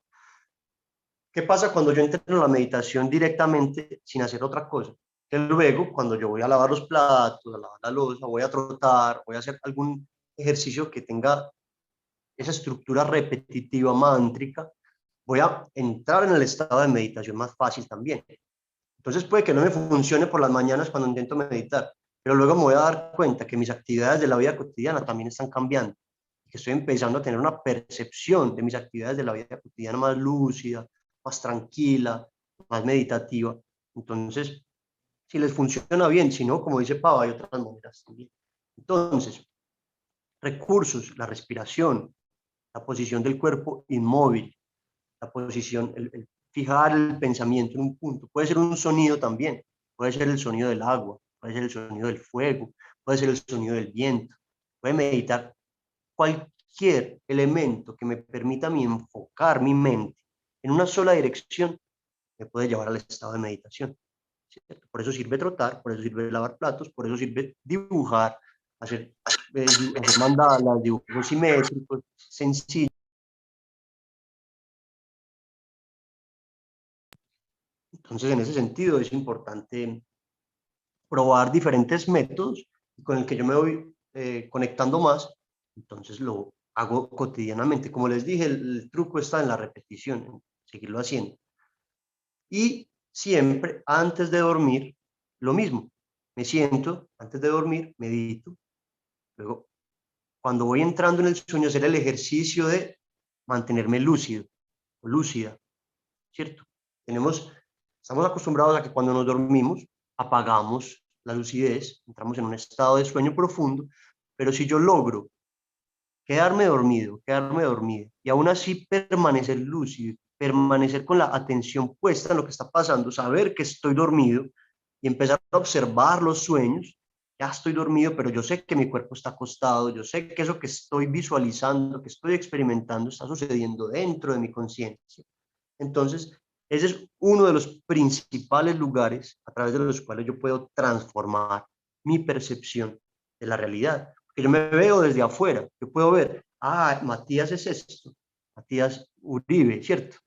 ¿Qué pasa cuando yo entreno la meditación directamente sin hacer otra cosa? Que luego, cuando yo voy a lavar los platos, a lavar la loza, voy a trotar, voy a hacer algún ejercicio que tenga esa estructura repetitiva, mántrica, voy a entrar en el estado de meditación más fácil también. Entonces puede que no me funcione por las mañanas cuando intento meditar, pero luego me voy a dar cuenta que mis actividades de la vida cotidiana también están cambiando, que estoy empezando a tener una percepción de mis actividades de la vida cotidiana más lúcida, más tranquila, más meditativa. Entonces, si les funciona bien, si no, como dice Pau, hay otras maneras también. Entonces, recursos, la respiración, la posición del cuerpo inmóvil, la posición, el fijar el pensamiento en un punto. Puede ser un sonido también, puede ser el sonido del agua, puede ser el sonido del fuego, puede ser el sonido del viento. Puede meditar cualquier elemento que me permita a mí enfocar mi mente en una sola dirección, me puede llevar al estado de meditación. ¿Cierto? Por eso sirve trotar, por eso sirve lavar platos, por eso sirve dibujar, hacer mandalas, dibujos simétricos, sencillos. Entonces, en ese sentido, es importante probar diferentes métodos con el que yo me voy conectando más. Entonces, lo hago cotidianamente. Como les dije, el truco está en la repetición, en seguirlo haciendo. Y siempre antes de dormir, lo mismo. Me siento, antes de dormir, medito. Luego, cuando voy entrando en el sueño, hacer el ejercicio de mantenerme lúcido o lúcida, ¿cierto? Estamos acostumbrados a que cuando nos dormimos, apagamos la lucidez, entramos en un estado de sueño profundo, pero si yo logro quedarme dormido, y aún así permanecer lúcido, permanecer con la atención puesta en lo que está pasando, saber que estoy dormido y empezar a observar los sueños. Ya estoy dormido, pero yo sé que mi cuerpo está acostado, yo sé que eso que estoy visualizando, que estoy experimentando, está sucediendo dentro de mi conciencia. Entonces, Ese es uno de los principales lugares a través de los cuales yo puedo transformar mi percepción de la realidad. Porque yo me veo desde afuera, yo puedo ver, ah, Matías es esto, Matías Uribe, ¿cierto?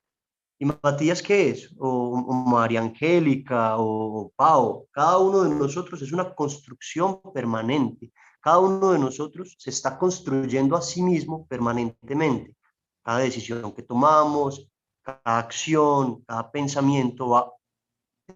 ¿Y Matías qué es? O María Angélica o Pau. Cada uno de nosotros es una construcción permanente. Cada uno de nosotros se está construyendo a sí mismo permanentemente. Cada decisión que tomamos, cada acción, cada pensamiento va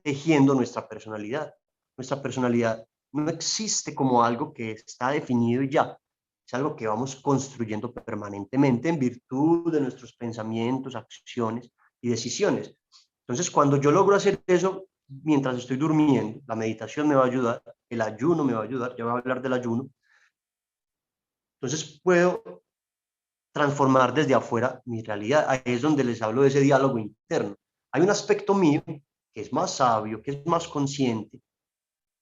tejiendo nuestra personalidad. Nuestra personalidad no existe como algo que está definido y ya. Es algo que vamos construyendo permanentemente en virtud de nuestros pensamientos, acciones y decisiones. Entonces, cuando yo logro hacer eso mientras estoy durmiendo, la meditación me va a ayudar, el ayuno me va a ayudar, ya voy a hablar del ayuno. Entonces, puedo transformar desde afuera mi realidad. Ahí es donde les hablo de ese diálogo interno. Hay un aspecto mío que es más sabio, que es más consciente,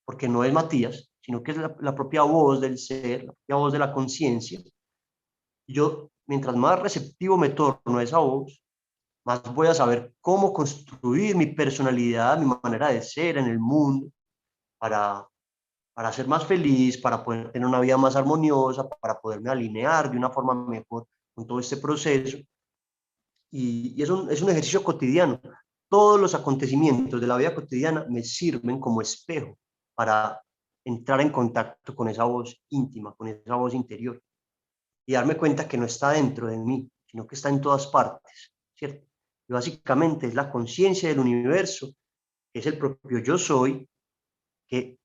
porque no es Matías, sino que es la propia voz del ser, la propia voz de la conciencia. Yo, mientras más receptivo me torno a esa voz, más voy a saber cómo construir mi personalidad, mi manera de ser en el mundo, para, para ser más feliz, para poder tener una vida más armoniosa, para poderme alinear de una forma mejor con todo este proceso. Y es un ejercicio cotidiano. Todos los acontecimientos de la vida cotidiana me sirven como espejo para entrar en contacto con esa voz íntima, con esa voz interior, y darme cuenta que no está dentro de mí, sino que está en todas partes, ¿cierto? Y básicamente es la conciencia del universo, que es el propio yo soy, que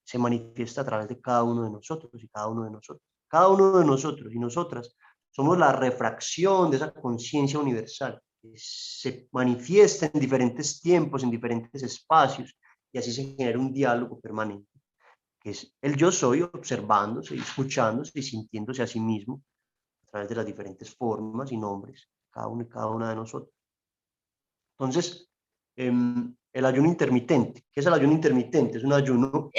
se manifiesta a través de cada uno de nosotros y cada uno de nosotros. Cada uno de nosotros y nosotras somos la refracción de esa conciencia universal, que se manifiesta en diferentes tiempos, en diferentes espacios, y así se genera un diálogo permanente, que es el yo soy observándose, escuchándose y sintiéndose a sí mismo a través de las diferentes formas y nombres, cada uno y cada una de nosotros. Entonces, el ayuno intermitente. ¿Qué es el ayuno intermitente? Es un ayuno.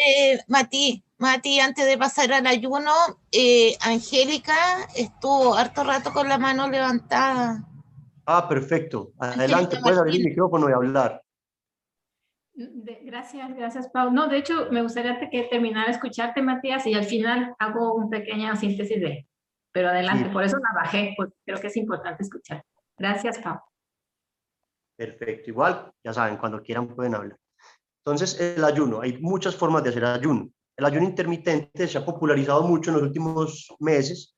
Mati, antes de pasar al ayuno, Angélica estuvo harto rato con la mano levantada. Ah, perfecto. Adelante, Angélica puedes abrir el Martín. micrófono y hablar. Gracias, Pau. No, de hecho, me gustaría que terminara de escucharte, Matías, y al final hago una pequeña síntesis pero adelante, Sí, por eso la bajé, porque creo que es importante escuchar. Gracias, Pau. perfecto. Igual, ya saben, cuando quieran pueden hablar. Entonces, el ayuno. Hay muchas formas de hacer ayuno. El ayuno intermitente se ha popularizado mucho en los últimos meses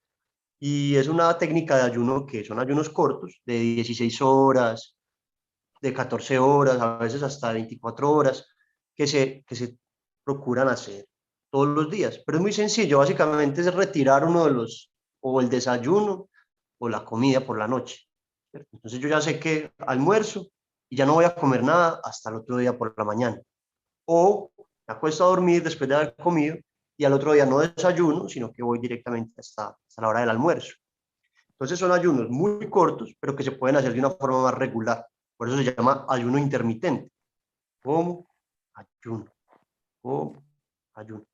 y es una técnica de ayuno que son ayunos cortos, de 16 horas, de 14 horas, a veces hasta 24 horas, que se procuran hacer todos los días. Pero es muy sencillo, básicamente es retirar uno de los, o el desayuno, o la comida por la noche, ¿cierto? Entonces yo ya sé que almuerzo y ya no voy a comer nada hasta el otro día por la mañana. O me acuesto a dormir después de haber comido y al otro día no desayuno, sino que voy directamente hasta la hora del almuerzo. Entonces son ayunos muy cortos, pero que se pueden hacer de una forma más regular. Por eso se llama ayuno intermitente. ¿Cómo? Ayuno. ¿Cómo? Ayuno.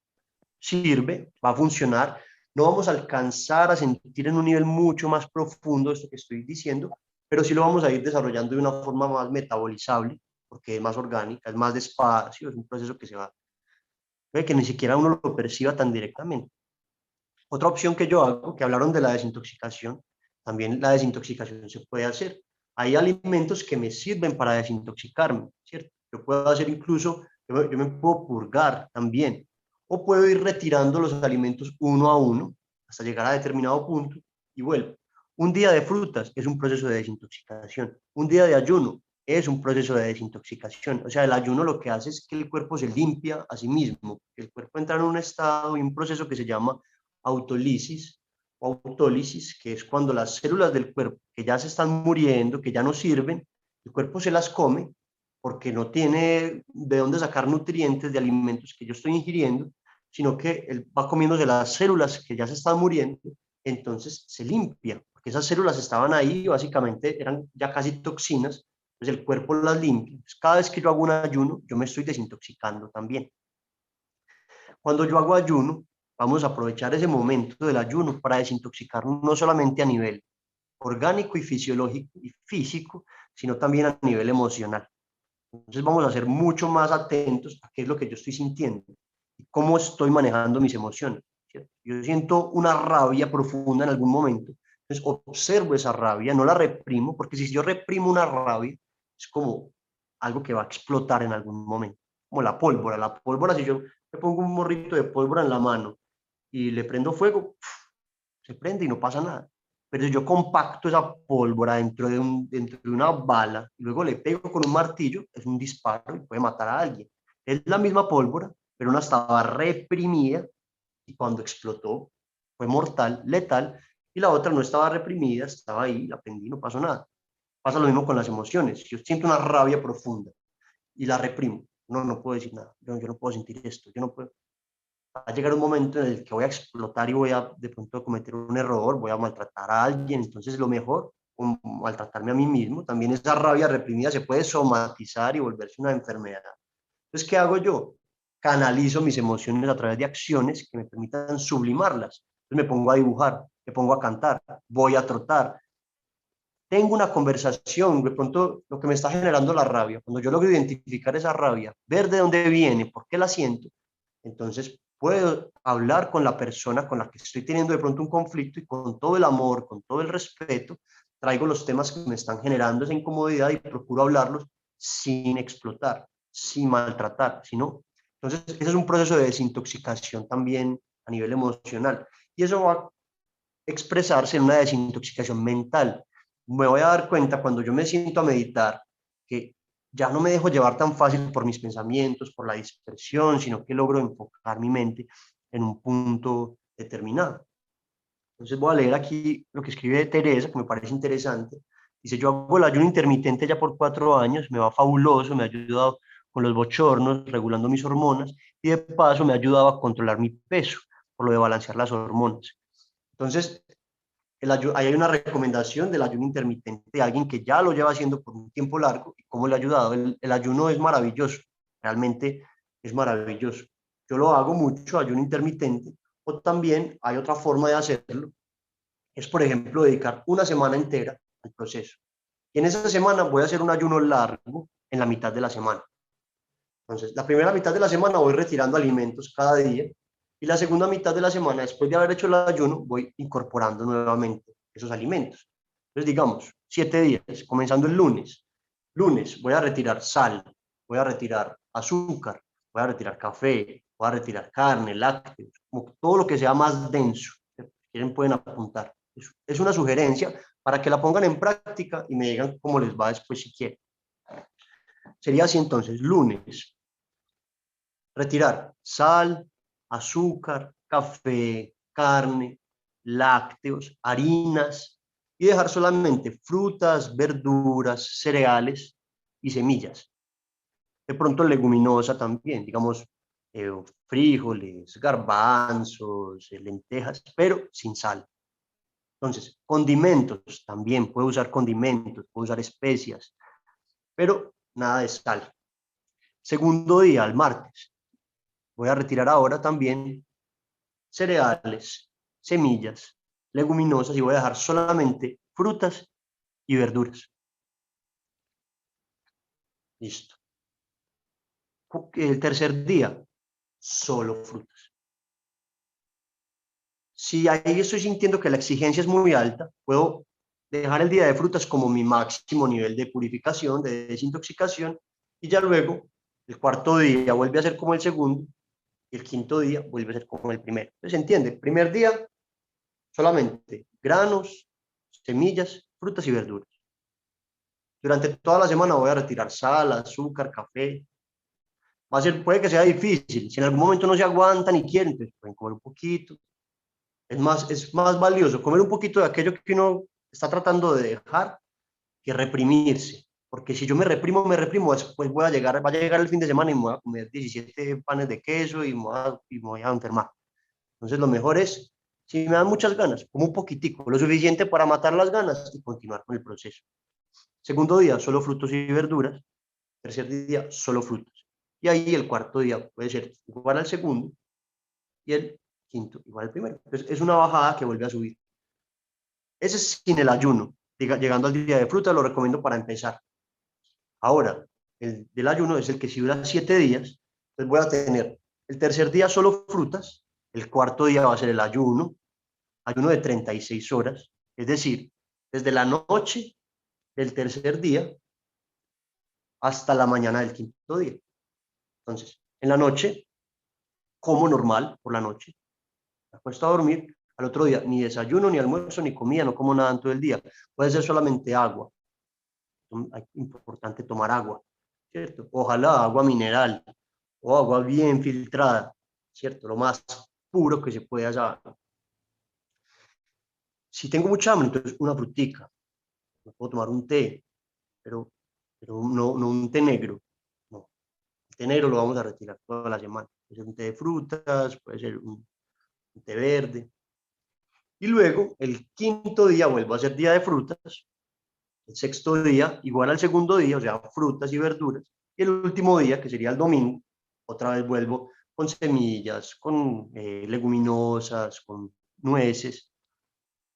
Sirve, va a funcionar. No vamos a alcanzar a sentir en un nivel mucho más profundo esto que estoy diciendo, pero sí lo vamos a ir desarrollando de una forma más metabolizable, porque es más orgánica, es más despacio, es un proceso que se va, que ni siquiera uno lo perciba tan directamente. Otra opción que yo hago, que hablaron de la desintoxicación, también la desintoxicación se puede hacer. Hay alimentos que me sirven para desintoxicarme, ¿cierto? Yo puedo hacer incluso, yo me puedo purgar también, o puedo ir retirando los alimentos uno a uno hasta llegar a determinado punto y vuelvo. Un día de frutas es un proceso de desintoxicación. Un día de ayuno es un proceso de desintoxicación. O sea, el ayuno lo que hace es que el cuerpo se limpia a sí mismo. El cuerpo entra en un estado y un proceso que se llama autolisis o autólisis, que es cuando las células del cuerpo que ya se están muriendo, que ya no sirven, el cuerpo se las come porque no tiene de dónde sacar nutrientes de alimentos que yo estoy ingiriendo, sino que él va comiéndose las células que ya se están muriendo, entonces se limpia, porque esas células estaban ahí, básicamente eran ya casi toxinas, entonces el cuerpo las limpia. Entonces, cada vez que yo hago un ayuno, yo me estoy desintoxicando también. Cuando yo hago ayuno, vamos a aprovechar ese momento del ayuno para desintoxicarnos no solamente a nivel orgánico y fisiológico y físico, sino también a nivel emocional. Entonces vamos a ser mucho más atentos a qué es lo que yo estoy sintiendo y cómo estoy manejando mis emociones, ¿cierto? Yo siento una rabia profunda en algún momento, entonces observo esa rabia, no la reprimo, porque si yo reprimo una rabia, es como algo que va a explotar en algún momento, como la pólvora. La pólvora, si yo me pongo un morrito de pólvora en la mano y le prendo fuego, se prende y no pasa nada. Pero si yo compacto esa pólvora dentro de una bala y luego le pego con un martillo, es un disparo y puede matar a alguien. Es la misma pólvora, pero una estaba reprimida y cuando explotó fue mortal, letal, y la otra no estaba reprimida, estaba ahí, la prendí, no pasó nada. Pasa lo mismo con las emociones. Yo siento una rabia profunda y la reprimo. No, no puedo decir nada. Yo no puedo sentir esto. Yo no puedo. Va a llegar un momento en el que voy a explotar y voy a de pronto cometer un error, voy a maltratar a alguien. Entonces, lo mejor, maltratarme a mí mismo, también esa rabia reprimida se puede somatizar y volverse una enfermedad. Entonces, ¿qué hago yo? Canalizo mis emociones a través de acciones que me permitan sublimarlas. Entonces, me pongo a dibujar, me pongo a cantar, voy a trotar, tengo una conversación, de pronto lo que me está generando la rabia, cuando yo logro identificar esa rabia, ver de dónde viene, por qué la siento, entonces puedo hablar con la persona con la que estoy teniendo de pronto un conflicto y con todo el amor, con todo el respeto, traigo los temas que me están generando esa incomodidad y procuro hablarlos sin explotar, sin maltratar, sino. Entonces, ese es un proceso de desintoxicación también a nivel emocional. Y eso va a expresarse en una desintoxicación mental. Me voy a dar cuenta cuando yo me siento a meditar que ya no me dejo llevar tan fácil por mis pensamientos, por la dispersión, sino que logro enfocar mi mente en un punto determinado. Entonces voy a leer aquí lo que escribe Teresa, que me parece interesante. Dice, yo hago el ayuno intermitente ya por 4 años, me va fabuloso, me ha ayudado con los bochornos, regulando mis hormonas, y de paso me ha ayudado a controlar mi peso, por lo de balancear las hormonas. Entonces, ahí hay una recomendación del ayuno intermitente de alguien que ya lo lleva haciendo por un tiempo largo y cómo le ha ayudado. El ayuno es maravilloso, realmente es maravilloso. Yo lo hago mucho, ayuno intermitente, o también hay otra forma de hacerlo, es por ejemplo dedicar una semana entera al proceso. Y en esa semana voy a hacer un ayuno largo en la mitad de la semana. Entonces, la primera mitad de la semana voy retirando alimentos cada día y la segunda mitad de la semana, después de haber hecho el ayuno, voy incorporando nuevamente esos alimentos. Entonces, digamos, 7 días, comenzando el lunes. Lunes voy a retirar sal, voy a retirar azúcar, voy a retirar café, voy a retirar carne, lácteos, como todo lo que sea más denso. Si quieren pueden apuntar. Es una sugerencia para que la pongan en práctica y me digan cómo les va después si quieren. Sería así entonces, lunes, retirar sal, azúcar, café, carne, lácteos, harinas y dejar solamente frutas, verduras, cereales y semillas. De pronto leguminosa también, digamos frijoles, garbanzos, lentejas, pero sin sal. Entonces, condimentos también, puedo usar condimentos, puedo usar especias, pero nada de sal. Segundo día, el martes. Voy a retirar ahora también cereales, semillas, leguminosas y voy a dejar solamente frutas y verduras. Listo. El tercer día, solo frutas. Si ahí estoy sintiendo que la exigencia es muy alta, puedo dejar el día de frutas como mi máximo nivel de purificación, de desintoxicación, y ya luego el cuarto día vuelve a ser como el segundo, y el quinto día vuelve a ser como el primero. Entonces, ¿entiende? Primer día, solamente granos, semillas, frutas y verduras. Durante toda la semana voy a retirar sal, azúcar, café. Va a ser, puede que sea difícil. Si en algún momento no se aguantan y quieren, pues pueden comer un poquito. Es más valioso comer un poquito de aquello que uno está tratando de dejar que reprimirse. Porque si yo me reprimo, después va a llegar el fin de semana y me voy a comer 17 panes de queso y me voy a enfermar. Entonces lo mejor es, si me dan muchas ganas, como un poquitico, lo suficiente para matar las ganas y continuar con el proceso. Segundo día, solo frutos y verduras. Tercer día, solo frutas. Y ahí el cuarto día puede ser igual al segundo y el quinto igual al primero. Entonces es una bajada que vuelve a subir. Ese es sin el ayuno. llegando al día de fruta, lo recomiendo para empezar. Ahora, el del ayuno es el que si dura 7 días, entonces voy a tener el tercer día solo frutas, el cuarto día va a ser el ayuno de 36 horas, es decir, desde la noche del tercer día hasta la mañana del quinto día. Entonces, en la noche, como normal por la noche, me acuesto a dormir, al otro día ni desayuno, ni almuerzo, ni comida, no como nada en todo el día, puede ser solamente agua. Es importante tomar agua, ¿cierto? Ojalá agua mineral o agua bien filtrada, ¿cierto? Lo más puro que se pueda hallar. Si tengo mucha hambre, entonces una frutica, me puedo tomar un té, pero no un té negro, no. El té negro lo vamos a retirar toda la semana. Puede ser un té de frutas, puede ser un té verde. Y luego, el quinto día vuelvo a ser día de frutas, el sexto día igual al segundo día, o sea, frutas y verduras, y el último día, que sería el domingo, otra vez vuelvo con semillas, con leguminosas, con nueces,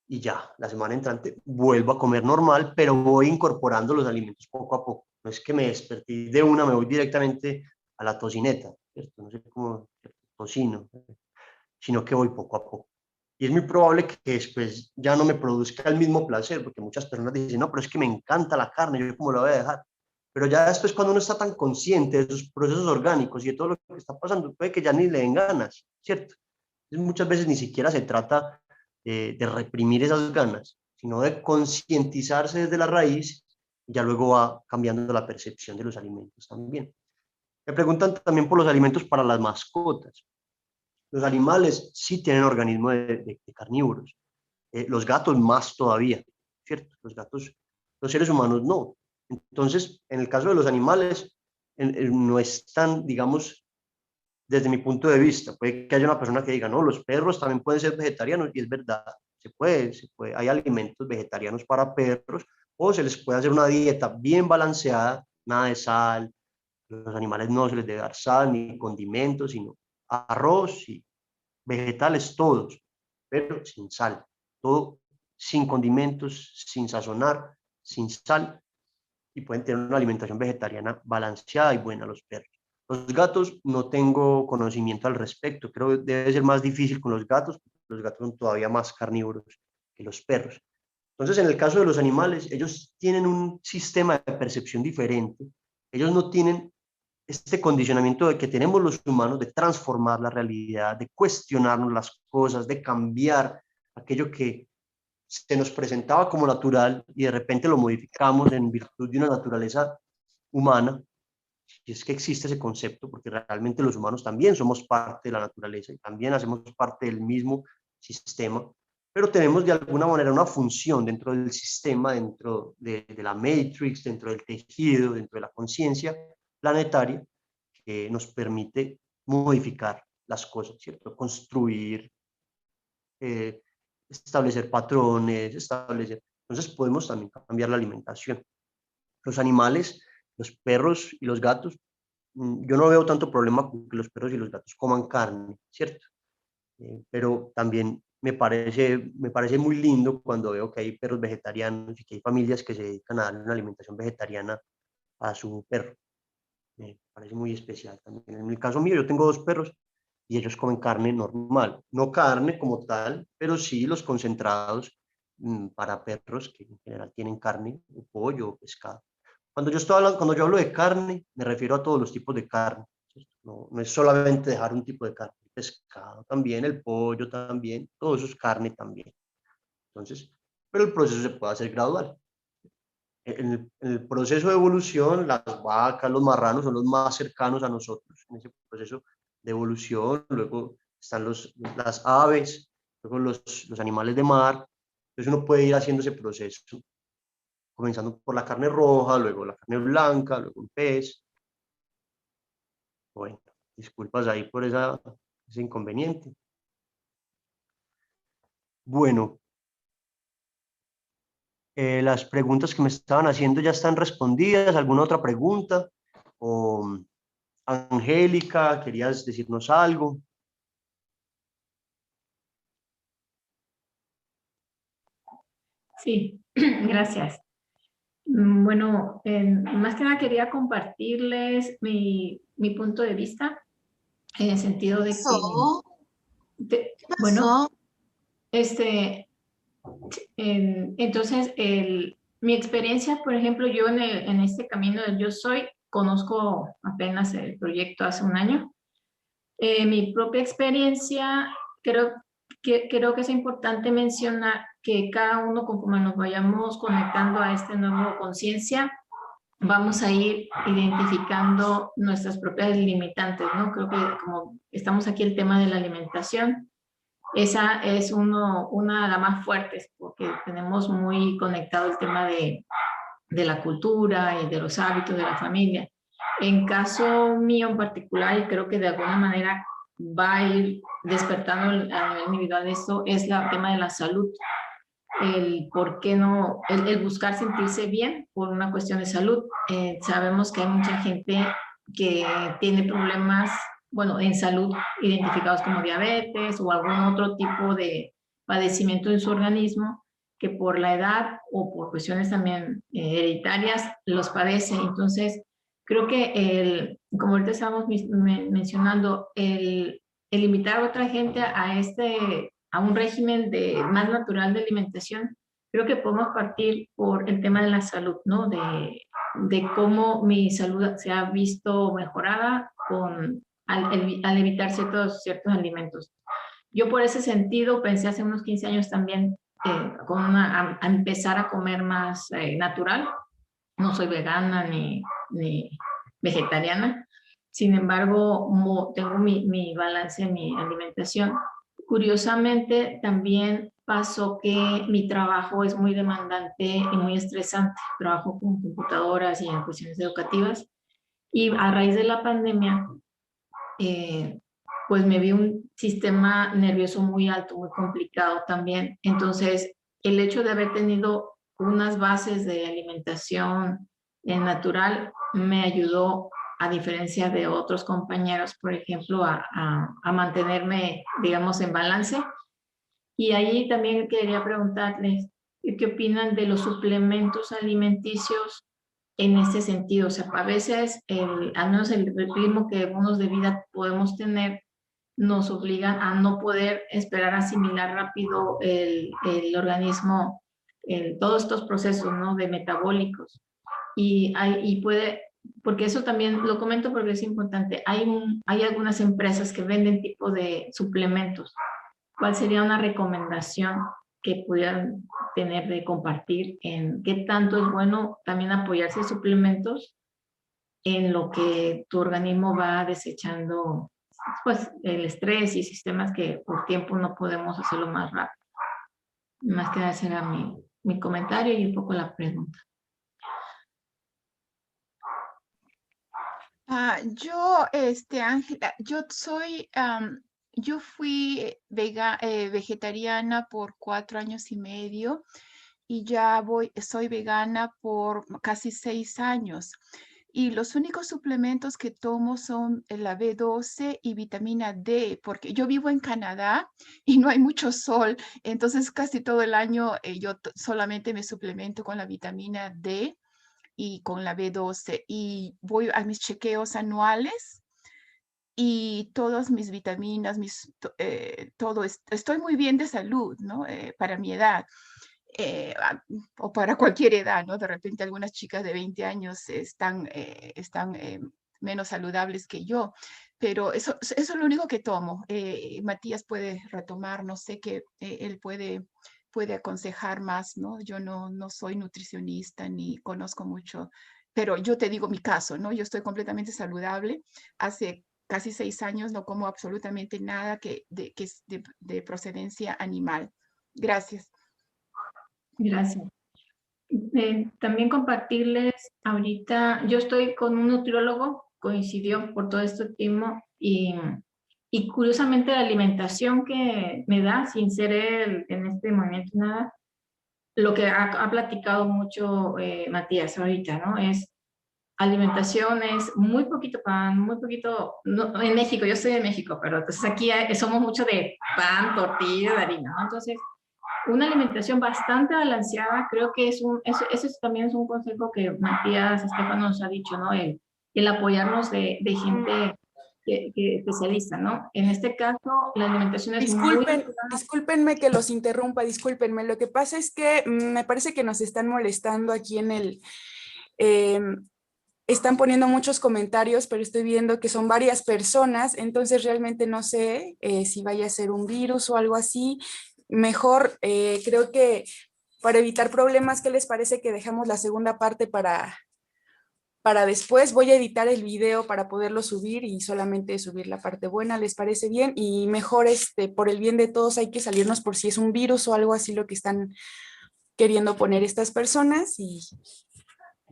y ya, la semana entrante vuelvo a comer normal, pero voy incorporando los alimentos poco a poco. No es que me desperté de una, me voy directamente a la tocineta, ¿cierto? No sé cómo, tocino, sino que voy poco a poco. Y es muy probable que después ya no me produzca el mismo placer, porque muchas personas dicen, no, pero es que me encanta la carne, yo cómo la voy a dejar. Pero ya después, cuando uno está tan consciente de sus procesos orgánicos y de todo lo que está pasando, puede que ya ni le den ganas, ¿cierto? Entonces, muchas veces ni siquiera se trata de reprimir esas ganas, sino de concientizarse desde la raíz, y ya luego va cambiando la percepción de los alimentos también. Me preguntan también por los alimentos para las mascotas. Los animales sí tienen organismo de carnívoros, los gatos más todavía, ¿cierto? Los gatos, los seres humanos no. Entonces, en el caso de los animales, no es tan, digamos, desde mi punto de vista, puede que haya una persona que diga, no, los perros también pueden ser vegetarianos, y es verdad, se puede, hay alimentos vegetarianos para perros, o se les puede hacer una dieta bien balanceada, nada de sal, los animales no se les debe dar sal ni condimentos, sino arroz y vegetales todos, pero sin sal, todo sin condimentos, sin sazonar, sin sal, y pueden tener una alimentación vegetariana balanceada y buena los perros. Los gatos no tengo conocimiento al respecto, creo que debe ser más difícil con los gatos son todavía más carnívoros que los perros. Entonces, en el caso de los animales, ellos tienen un sistema de percepción diferente, ellos no tienen este condicionamiento de que tenemos los humanos de transformar la realidad, de cuestionarnos las cosas, de cambiar aquello que se nos presentaba como natural y de repente lo modificamos en virtud de una naturaleza humana, si es que existe ese concepto, porque realmente los humanos también somos parte de la naturaleza y también hacemos parte del mismo sistema, pero tenemos de alguna manera una función dentro del sistema, dentro de la matrix, dentro del tejido, dentro de la conciencia planetaria, que nos permite modificar las cosas, ¿cierto? Construir, establecer patrones, Entonces podemos también cambiar la alimentación. Los animales, los perros y los gatos, yo no veo tanto problema con que los perros y los gatos coman carne, ¿cierto? Pero también me parece muy lindo cuando veo que hay perros vegetarianos y que hay familias que se dedican a darle una alimentación vegetariana a su perro. Me parece muy especial también. En el caso mío, yo tengo 2 perros y ellos comen carne normal, no carne como tal, pero sí los concentrados para perros que en general tienen carne, o pollo, o pescado. Cuando yo hablo de carne, me refiero a todos los tipos de carne. No, no es solamente dejar un tipo de carne, el pescado también, el pollo también, todo eso es carne también. Entonces, pero el proceso se puede hacer gradual. En el proceso de evolución, las vacas, los marranos son los más cercanos a nosotros en ese proceso de evolución. Luego están las aves, luego los animales de mar. Entonces uno puede ir haciendo ese proceso, comenzando por la carne roja, luego la carne blanca, luego el pez. Bueno, disculpas ahí por ese inconveniente. Bueno, las preguntas que me estaban haciendo ya están respondidas. ¿Alguna otra pregunta? O, Angélica, ¿querías decirnos algo? Sí, Gracias. Bueno, más que nada quería compartirles mi punto de vista en el sentido de que, bueno, entonces, mi experiencia, por ejemplo, yo en este camino del Yo Soy, conozco apenas el proyecto hace un año. Mi propia experiencia, creo que es importante mencionar que cada uno, conforme nos vayamos conectando a este nuevo conciencia, vamos a ir identificando nuestras propias limitantes, ¿no? Creo que como estamos aquí el tema de la alimentación, esa es una de las más fuertes, porque tenemos muy conectado el tema de la cultura y de los hábitos de la familia. En caso mío en particular, y creo que de alguna manera va a ir despertando a nivel individual esto, es el tema de la salud. El por qué no, el buscar sentirse bien por una cuestión de salud. Sabemos que hay mucha gente que tiene problemas, bueno, en salud identificados como diabetes o algún otro tipo de padecimiento en su organismo, que por la edad o por cuestiones también hereditarias los padece. Entonces, creo que como ahorita estábamos mencionando, el invitar a otra gente a un régimen más natural de alimentación, creo que podemos partir por el tema de la salud, ¿no? De cómo mi salud se ha visto mejorada al evitar ciertos alimentos. Yo por ese sentido pensé hace unos 15 años también a empezar a comer más natural. No soy vegana ni vegetariana. Sin embargo, tengo mi balance en mi alimentación. Curiosamente, también pasó que mi trabajo es muy demandante y muy estresante. Trabajo con computadoras y en cuestiones educativas. Y a raíz de la pandemia, pues me vi un sistema nervioso muy alto, muy complicado también. Entonces, el hecho de haber tenido unas bases de alimentación natural me ayudó, a diferencia de otros compañeros, por ejemplo, a mantenerme, digamos, en balance. Y ahí también quería preguntarles, ¿qué opinan de los suplementos alimenticios en ese sentido? O sea, a veces, al menos el ritmo que algunos de vida podemos tener, nos obligan a no poder esperar asimilar rápido el organismo, todos estos procesos, ¿no? De metabólicos. Y puede, porque eso también lo comento porque es importante, hay algunas empresas que venden tipo de suplementos. ¿Cuál sería una recomendación que pudieran tener de compartir en qué tanto es bueno también apoyarse en suplementos en lo que tu organismo va desechando, pues, el estrés y sistemas que por tiempo no podemos hacerlo más rápido? Más que nada será mi comentario y un poco la pregunta. Ángela, yo fui vegetariana por 4 años y medio y soy vegana por casi 6 años. Y los únicos suplementos que tomo son la B12 y vitamina D, porque yo vivo en Canadá y no hay mucho sol, entonces casi todo el año yo solamente me suplemento con la vitamina D y con la B12 y voy a mis chequeos anuales y todas mis vitaminas, estoy muy bien de salud, ¿no? Para mi edad. O para cualquier edad, ¿no? De repente algunas chicas de 20 años están menos saludables que yo, pero eso es lo único que tomo. Matías puede retomar, no sé que él puede aconsejar más, ¿no? Yo no soy nutricionista ni conozco mucho, pero yo te digo mi caso, ¿no? Yo estoy completamente saludable. Hace casi 6 años no como absolutamente nada que es de procedencia animal. Gracias. Gracias. También compartirles ahorita, yo estoy con un nutriólogo, coincidió por todo este tiempo y curiosamente la alimentación que me da, sin ser él en este momento nada, lo que ha platicado mucho Matías ahorita, ¿no? Es alimentación, es muy poquito pan, muy poquito, no, en México, yo soy de México, pero entonces aquí somos mucho de pan, tortilla, de harina, ¿no? Entonces, una alimentación bastante balanceada. Creo que eso también es un consejo que Matías Estefano nos ha dicho, ¿no? El apoyarnos de gente que especialista, ¿no? En este caso, la alimentación es muy... Discúlpenme que los interrumpa, discúlpenme. Lo que pasa es que me parece que nos están molestando aquí en el... están poniendo muchos comentarios, pero estoy viendo que son varias personas, entonces realmente no sé si vaya a ser un virus o algo así. Mejor, creo que para evitar problemas, ¿qué les parece que dejamos la segunda parte para después? Voy a editar el video para poderlo subir y solamente subir la parte buena, ¿les parece bien? Y mejor, por el bien de todos, hay que salirnos por si es un virus o algo así lo que están queriendo poner estas personas. Y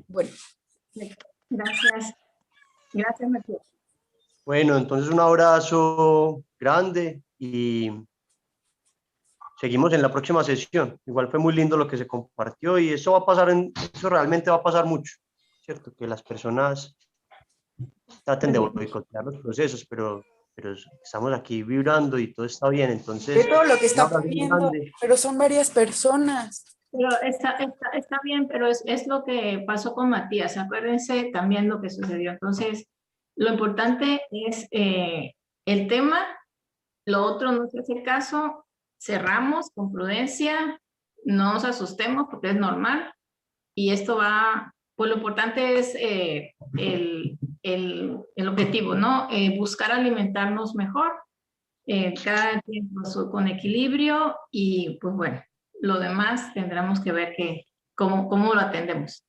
bueno. Gracias. Gracias, Matías. Bueno, entonces un abrazo grande y seguimos en la próxima sesión. Igual fue muy lindo lo que se compartió y eso va a pasar, eso realmente va a pasar mucho, ¿cierto? Que las personas traten de boicotear los procesos, pero estamos aquí vibrando y todo está bien, entonces... De todo lo que está poniendo, pero son varias personas. Pero está bien, pero es lo que pasó con Matías. Acuérdense también lo que sucedió. Entonces, lo importante es el tema, lo otro no se hace caso, cerramos con prudencia, no nos asustemos porque es normal y esto va, pues lo importante es el objetivo, ¿no? Buscar alimentarnos mejor, cada tiempo con equilibrio y pues bueno, lo demás tendremos que ver cómo lo atendemos.